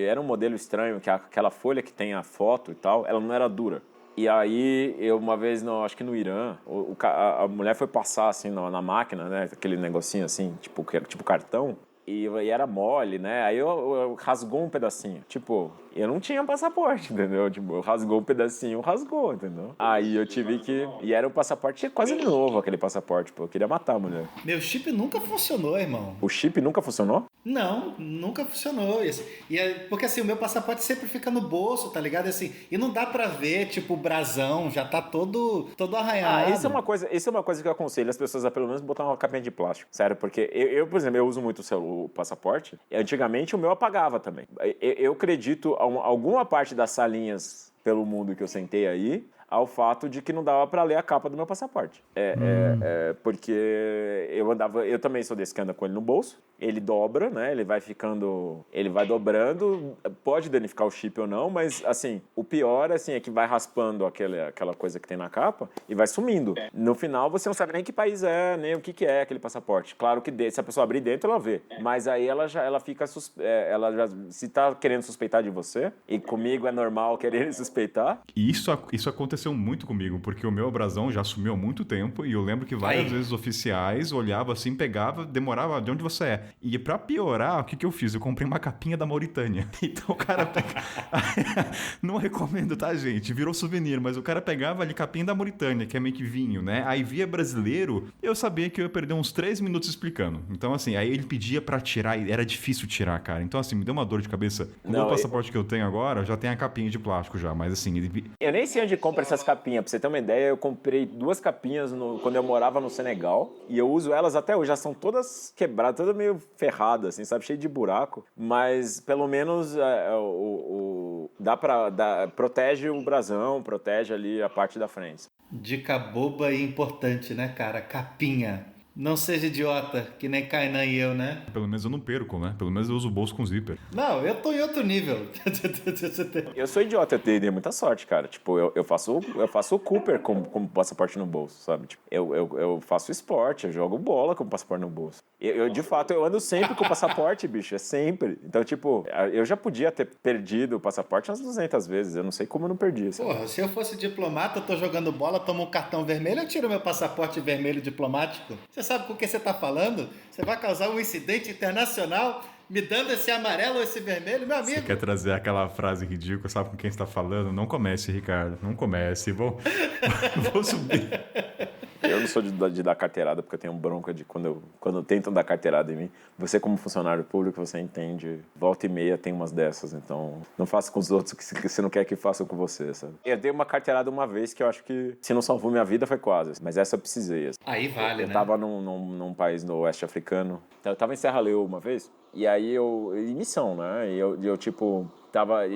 era um modelo estranho, que aquela folha que tem a foto e tal, ela não era dura. E aí, eu uma vez, acho que no Irã, a mulher foi passar assim na máquina, né? Aquele negocinho assim, tipo cartão. E era mole, né? Aí eu rasgou um pedacinho. Tipo, eu não tinha passaporte, entendeu? Tipo, rasgou um pedacinho, rasgou, entendeu? Aí eu tive que... E era um passaporte quase novo, aquele passaporte, pô. Eu queria matar a mulher. Meu chip nunca funcionou, irmão. O chip nunca funcionou? Não, nunca funcionou. Porque assim, o meu passaporte sempre fica no bolso, tá ligado? Assim, e não dá pra ver, tipo, o brasão, já tá todo arranhado. Isso é uma coisa que eu aconselho as pessoas a pelo menos botar uma capinha de plástico. Sério, porque eu por exemplo, eu uso muito o passaporte. E antigamente o meu apagava também. Eu acredito alguma parte das salinhas pelo mundo que eu sentei aí ao fato de que não dava pra ler a capa do meu passaporte. Porque eu também sou desse que anda com ele no bolso, ele dobra, né, ele vai dobrando, pode danificar o chip ou não, mas, assim, o pior, assim, é que vai raspando aquela coisa que tem na capa e vai sumindo. No final, você não sabe nem que país é, nem o que é aquele passaporte. Claro que se a pessoa abrir dentro, ela vê, mas aí ela fica, se tá querendo suspeitar de você, e comigo é normal querer suspeitar. E isso aconteceu muito comigo, porque o meu brasão já sumiu há muito tempo e eu lembro que várias vezes oficiais olhavam assim, pegava, demorava, de onde você é? E pra piorar, o que eu fiz? Eu comprei uma capinha da Mauritânia. Então o cara pega... Não recomendo, tá, gente? Virou souvenir, mas o cara pegava ali capinha da Mauritânia, que é meio que vinho, né? Aí via brasileiro, eu sabia que eu ia perder uns 3 minutos explicando. Então assim, aí ele pedia pra tirar e era difícil tirar, cara. Então assim, me deu uma dor de cabeça. O meu passaporte que eu tenho agora já tem a capinha de plástico já, mas assim... Eu nem sei onde compra essas capinhas. Pra você ter uma ideia, eu comprei 2 capinhas quando eu morava no Senegal e eu uso elas até hoje. Já são todas quebradas, todas meio ferradas, assim, sabe? Cheio de buraco. Mas pelo menos protege o brasão, protege ali a parte da frente. Dica boba e importante, né, cara? Capinha. Não seja idiota, que nem Kainan e eu, né? Pelo menos eu não perco, né? Pelo menos eu uso o bolso com zíper. Não, eu tô em outro nível. Eu sou idiota, eu dei muita sorte, cara. Tipo, eu faço o Cooper com passaporte no bolso, sabe? Tipo, eu faço esporte, eu jogo bola com passaporte no bolso. De fato, eu ando sempre com o passaporte, bicho, é sempre. Então, tipo, eu já podia ter perdido o passaporte umas 200 vezes. Eu não sei como eu não perdi. Sabe? Porra, se eu fosse diplomata, eu tô jogando bola, tomo um cartão vermelho, eu tiro meu passaporte vermelho diplomático. Você sabe com o que você tá falando? Você vai causar um incidente internacional me dando esse amarelo ou esse vermelho, meu amigo. Você quer trazer aquela frase ridícula, sabe com quem você tá falando? Não comece, Ricardo, não comece. Vou subir. Eu não sou de dar carteirada, porque eu tenho bronca de quando tentam dar carteirada em mim. Você, como funcionário público, você entende. Volta e meia tem umas dessas, então não faça com os outros o que você não quer que façam com você, sabe? Eu dei uma carteirada uma vez que eu acho que, se não salvou minha vida, foi quase. Mas essa eu precisei. Assim. Aí vale, né? Eu tava num país no oeste africano. Eu tava em Serra Leoa uma vez, e aí em missão, né? E eu tipo...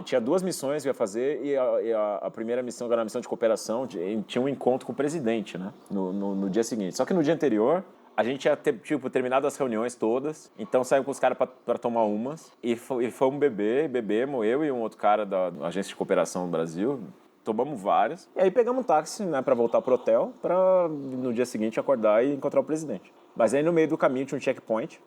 tinha 2 missões que eu ia fazer e a primeira missão, que era a missão de cooperação, tinha um encontro com o presidente, né? No dia seguinte. Só que no dia anterior, a gente tinha terminado as reuniões todas, então saímos com os caras pra tomar umas e fomos bebemos, eu e um outro cara da agência de cooperação do Brasil, tomamos várias, e aí pegamos um táxi, né, pra voltar pro hotel, pra no dia seguinte acordar e encontrar o presidente. Mas aí no meio do caminho tinha um checkpoint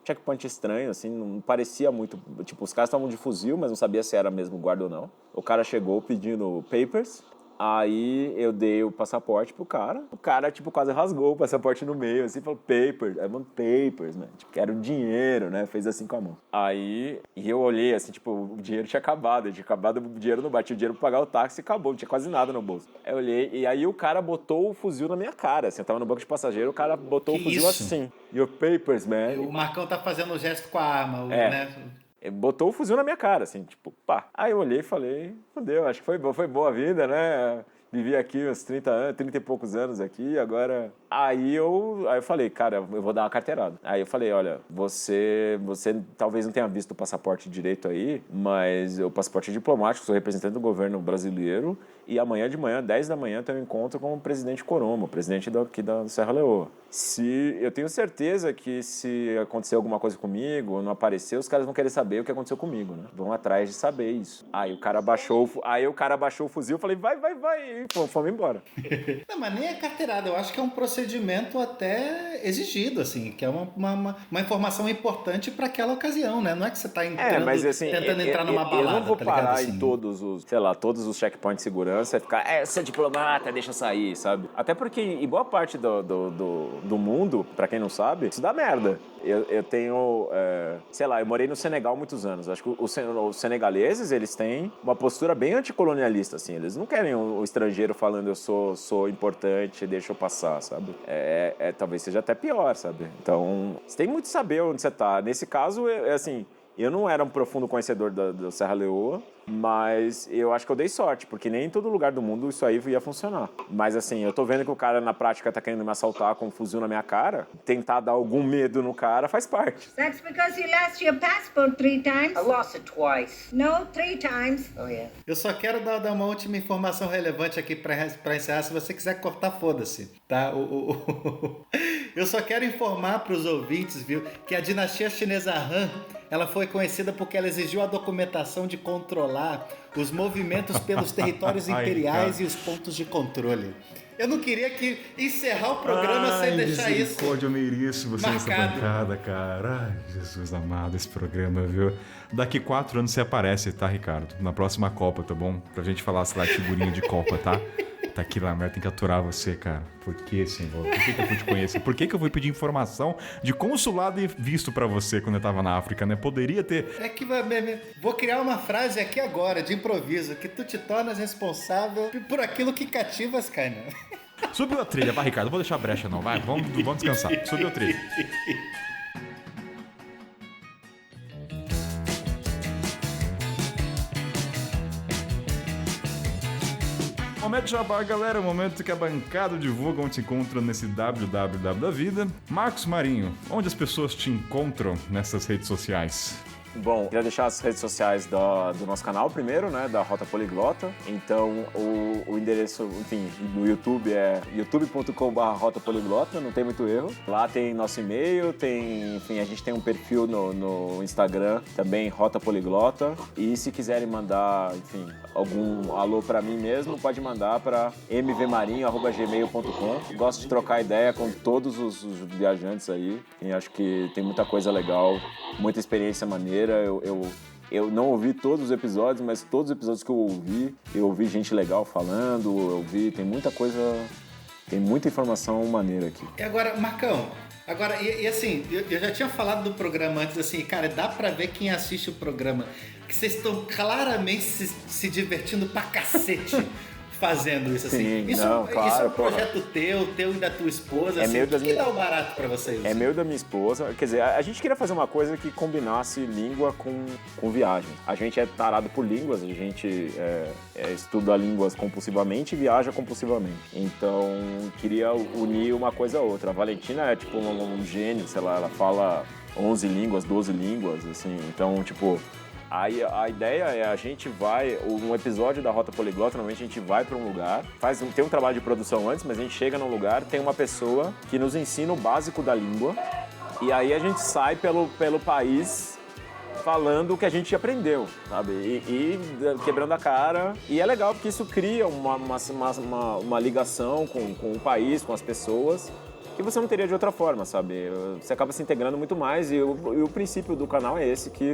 estranho, assim, não parecia muito... Tipo, os caras estavam de fuzil, mas não sabia se era mesmo guarda ou não. O cara chegou pedindo papers, Aí eu dei o passaporte pro cara. O cara, tipo, quase rasgou o passaporte no meio, assim, falou, papers, I want papers, né? Tipo, quero dinheiro, né? Fez assim com a mão. Aí, e eu olhei, assim, tipo, o dinheiro tinha acabado o dinheiro no bar, tinha o dinheiro pra pagar o táxi e acabou, não tinha quase nada no bolso. Aí eu olhei, e aí o cara botou o fuzil na minha cara, assim, eu tava no banco de passageiro, o cara botou o fuzil assim. Your papers, man. O Marcão tá fazendo o gesto com a arma, né? Botou o fuzil na minha cara, assim, tipo, pá. Aí eu olhei e falei, fodeu, acho que foi boa a vida, né? Vivi aqui uns 30 anos, 30 e poucos anos aqui, agora... Aí eu falei, cara, eu vou dar uma carteirada. Aí eu falei, olha, você talvez não tenha visto o passaporte direito aí, mas o passaporte é diplomático, sou representante do governo brasileiro, e amanhã de manhã, 10 da manhã, tem um encontro com o presidente Coroma, o presidente aqui da Serra Leoa. Eu tenho certeza que se acontecer alguma coisa comigo, ou não aparecer, os caras vão querer saber o que aconteceu comigo, né? Vão atrás de saber isso. Aí o cara baixou o fuzil, eu falei, vai, e fomos embora. Não, mas nem é carteirada, eu acho que é um procedimento até exigido, assim, que é uma informação importante para aquela ocasião, né? Não é que você tá entrando, mas, assim, tentando entrar numa balada, eu não vou parar assim. em todos os checkpoints de segurança e ficar, sou diplomata, deixa eu sair, sabe? Até porque em boa parte do mundo, pra quem não sabe, isso dá merda. Eu tenho, eu morei no Senegal há muitos anos. Acho que os senegaleses, eles têm uma postura bem anticolonialista, assim. Eles não querem o estrangeiro falando eu sou importante, deixa eu passar, sabe? Talvez seja até pior, sabe? Então, você tem muito que saber onde você tá. Nesse caso, assim... Eu não era um profundo conhecedor da Serra Leoa, mas eu acho que eu dei sorte, porque nem em todo lugar do mundo isso aí ia funcionar. Mas assim, eu tô vendo que o cara na prática tá querendo me assaltar com um fuzil na minha cara, tentar dar algum medo no cara faz parte. That's because you lost your passport 3 times. I lost it twice. No, 3 times. Oh, yeah. Eu só quero dar uma última informação relevante aqui pra encerrar. Se você quiser cortar, foda-se, tá? Eu só quero informar pros ouvintes, viu, que a dinastia chinesa Han, ela foi conhecida porque ela exigiu a documentação de controlar os movimentos pelos territórios imperiais e os pontos de controle. Eu não queria encerrar o programa sem deixar isso misericórdia, Meiriço, você nessa marcado. bancada, cara. Ai, Jesus amado, esse programa, viu? Daqui 4 anos você aparece, tá, Ricardo? Na próxima Copa, tá bom? Pra gente falar, sei lá, figurinha de Copa, tá? Tá aqui lá, merda, tem que aturar você, cara. Por que, senhor? Por que eu fui te conhecer? Por que eu fui pedir informação de consulado e visto pra você quando eu tava na África, né? Poderia ter... É que vou criar uma frase aqui agora, de improviso, que tu te tornas responsável por aquilo que cativas, Kainan. Subiu a trilha, vai, Ricardo. Não vou deixar brecha, não. Vai, vamos descansar. Subiu a trilha. Momento jabá, galera. Momento que a bancada divulga onde se encontra nesse www da vida. Marcos Marinho, onde as pessoas te encontram nessas redes sociais? Bom, queria deixar as redes sociais do nosso canal primeiro, né, da Rota Poliglota. Então, o endereço, enfim, no YouTube é youtube.com/Rota Poliglota, não tem muito erro. Lá tem nosso e-mail, enfim, a gente tem um perfil no Instagram, também Rota Poliglota. E se quiserem mandar, enfim, algum alô pra mim mesmo, pode mandar para mvmarinho@gmail.com. Gosto de trocar ideia com todos os viajantes aí. E acho que tem muita coisa legal, muita experiência maneira. Eu não ouvi todos os episódios, mas todos os episódios que eu ouvi gente legal falando, tem muita coisa, tem muita informação maneira aqui. E agora, Marcão, assim, eu já tinha falado do programa antes, assim, cara, dá pra ver quem assiste o programa, que vocês estão claramente se divertindo pra cacete. Fazendo isso, assim. Sim, isso é um projeto teu e da tua esposa, assim. O que dá o barato pra vocês? É meu e da minha esposa. Quer dizer, a gente queria fazer uma coisa que combinasse língua com viagem. A gente é tarado por línguas, a gente estuda línguas compulsivamente e viaja compulsivamente. Então, queria unir uma coisa a outra. A Valentina é tipo um gênio, sei lá, ela fala 11 línguas, 12 línguas, assim. Então, tipo... Aí a ideia é a gente vai, um episódio da Rota Poliglota, normalmente a gente vai para um lugar, tem um trabalho de produção antes, mas a gente chega num lugar, tem uma pessoa que nos ensina o básico da língua, e aí a gente sai pelo país falando o que a gente aprendeu, sabe? E quebrando a cara. E é legal porque isso cria uma ligação com o país, com as pessoas. que você não teria de outra forma, sabe? Você acaba se integrando muito mais e o princípio do canal é esse, que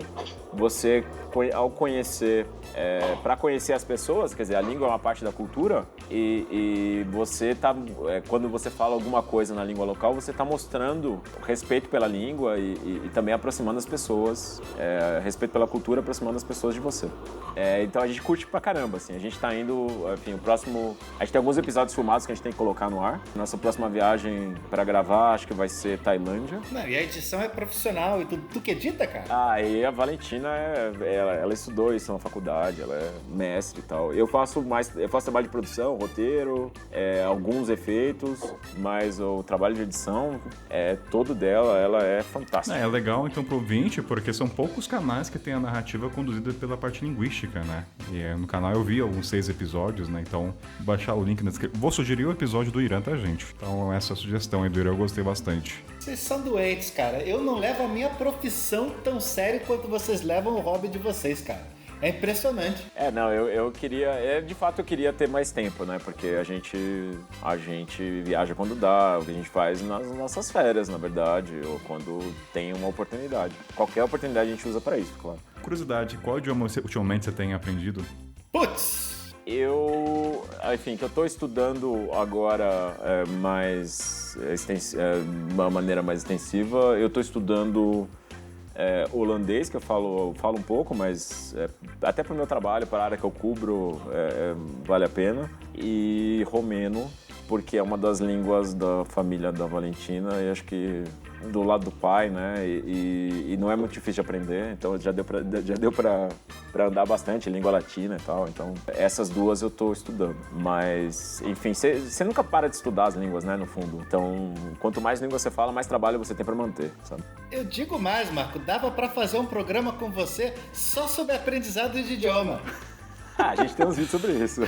você, ao conhecer, para conhecer as pessoas, quer dizer, a língua é uma parte da cultura e você tá, quando você fala alguma coisa na língua local, você está mostrando respeito pela língua e também aproximando as pessoas, respeito pela cultura, aproximando as pessoas de você. Então a gente curte pra caramba, assim, a gente tá indo, enfim, a gente tem alguns episódios filmados que a gente tem que colocar no ar. Nossa próxima viagem pra gravar, acho que vai ser Tailândia. Não, e a edição é profissional e tu que edita, cara? E a Valentina, ela estudou isso na faculdade, ela é mestre e tal. Eu faço trabalho de produção, roteiro, alguns efeitos, mas o trabalho de edição todo dela, ela é fantástica. É legal então pro ouvinte, porque são poucos canais que tem a narrativa conduzida pela parte linguística, né? E no canal eu vi alguns 6 episódios, né? Então, baixar o link na descrição. Vou sugerir o episódio do Irã, tá, gente? Então, essa sugestão aí do Irã eu gostei bastante. Vocês são doentes, cara. Eu não levo a minha profissão tão sério quanto vocês levam o hobby de vocês, cara. É impressionante. Eu queria... de fato, eu queria ter mais tempo, né? Porque a gente viaja quando dá, o que a gente faz nas nossas férias, na verdade, ou quando tem uma oportunidade. Qualquer oportunidade a gente usa pra isso, claro. Curiosidade, qual idioma ultimamente você tem aprendido? Putz! Que eu tô estudando agora de uma maneira mais extensiva. Eu tô estudando holandês, que eu falo um pouco, mas até pro meu trabalho, para a área que eu cubro, vale a pena. E romeno, porque é uma das línguas da família da Valentina e acho que do lado do pai, né? E não é muito difícil de aprender, então já deu pra andar bastante, língua latina e tal. Então, essas duas eu tô estudando. Mas, enfim, você nunca para de estudar as línguas, né, no fundo. Então, quanto mais língua você fala, mais trabalho você tem pra manter, sabe? Eu digo mais, Marco, dava pra fazer um programa com você só sobre aprendizado de idioma. A gente tem uns vídeos sobre isso.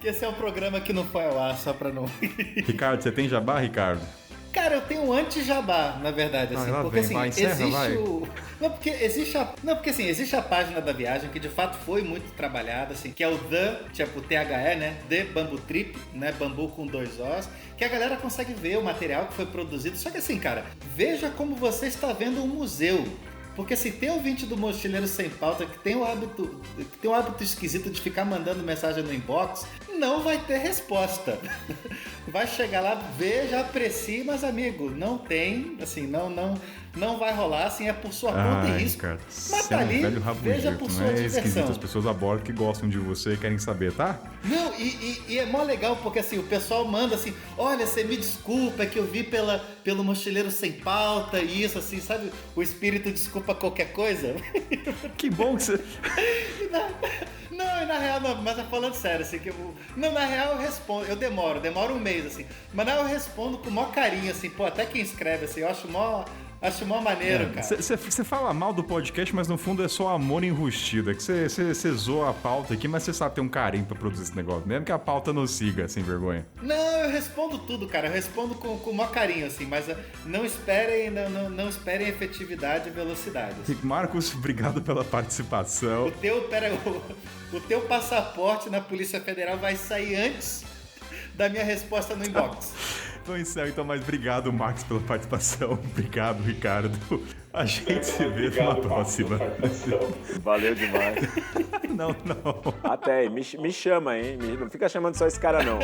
Esse é um programa que não foi ao ar, só pra não... Ricardo, você tem jabá, Ricardo? Cara, eu tenho um anti-jabá, na verdade, assim, porque assim, existe o... Não, porque existe a página da viagem que de fato foi muito trabalhada, assim, que é o tipo THE, né? The Bamboo Trip, né? Bambu com 2 Os, que a galera consegue ver o material que foi produzido. Só que assim, cara, veja como você está vendo um museu. Porque se tem ouvinte do Mochileiro Sem Pauta que tem o hábito esquisito de ficar mandando mensagem no inbox, não vai ter resposta. Vai chegar lá, veja, aprecie, mas amigo, não tem, assim, não vai rolar, assim, é por sua conta e risco. Cara, mas tá ali, veja por sua diversão. Esquisito, as pessoas a bordo que gostam de você e querem saber, tá? Não, e é mó legal, porque assim, o pessoal manda assim, olha, você me desculpa, é que eu vi pelo Mochileiro Sem Pauta e isso, assim, sabe? O espírito desculpa qualquer coisa. Que bom que você... Não, na real, não, mas falando sério, assim, na real eu respondo, eu demoro um mês, assim, mas na real eu respondo com o maior carinho, assim, pô, até quem escreve, assim, eu acho mó maneiro, cara. Você fala mal do podcast, mas no fundo é só amor enrustido. É que você zoa a pauta aqui, mas você sabe ter um carinho pra produzir esse negócio. Mesmo que a pauta não siga, sem vergonha. Não, eu respondo tudo, cara. Eu respondo com o maior carinho, assim. Mas não esperem efetividade e velocidade. Assim. Marcos, obrigado pela participação. O teu passaporte na Polícia Federal vai sair antes da minha resposta no inbox. Então, então, mas obrigado, Marcos, pela participação. Obrigado, Ricardo. A gente se vê numa próxima. Valeu demais. Não. Até, me chama, hein? Não fica chamando só esse cara, não.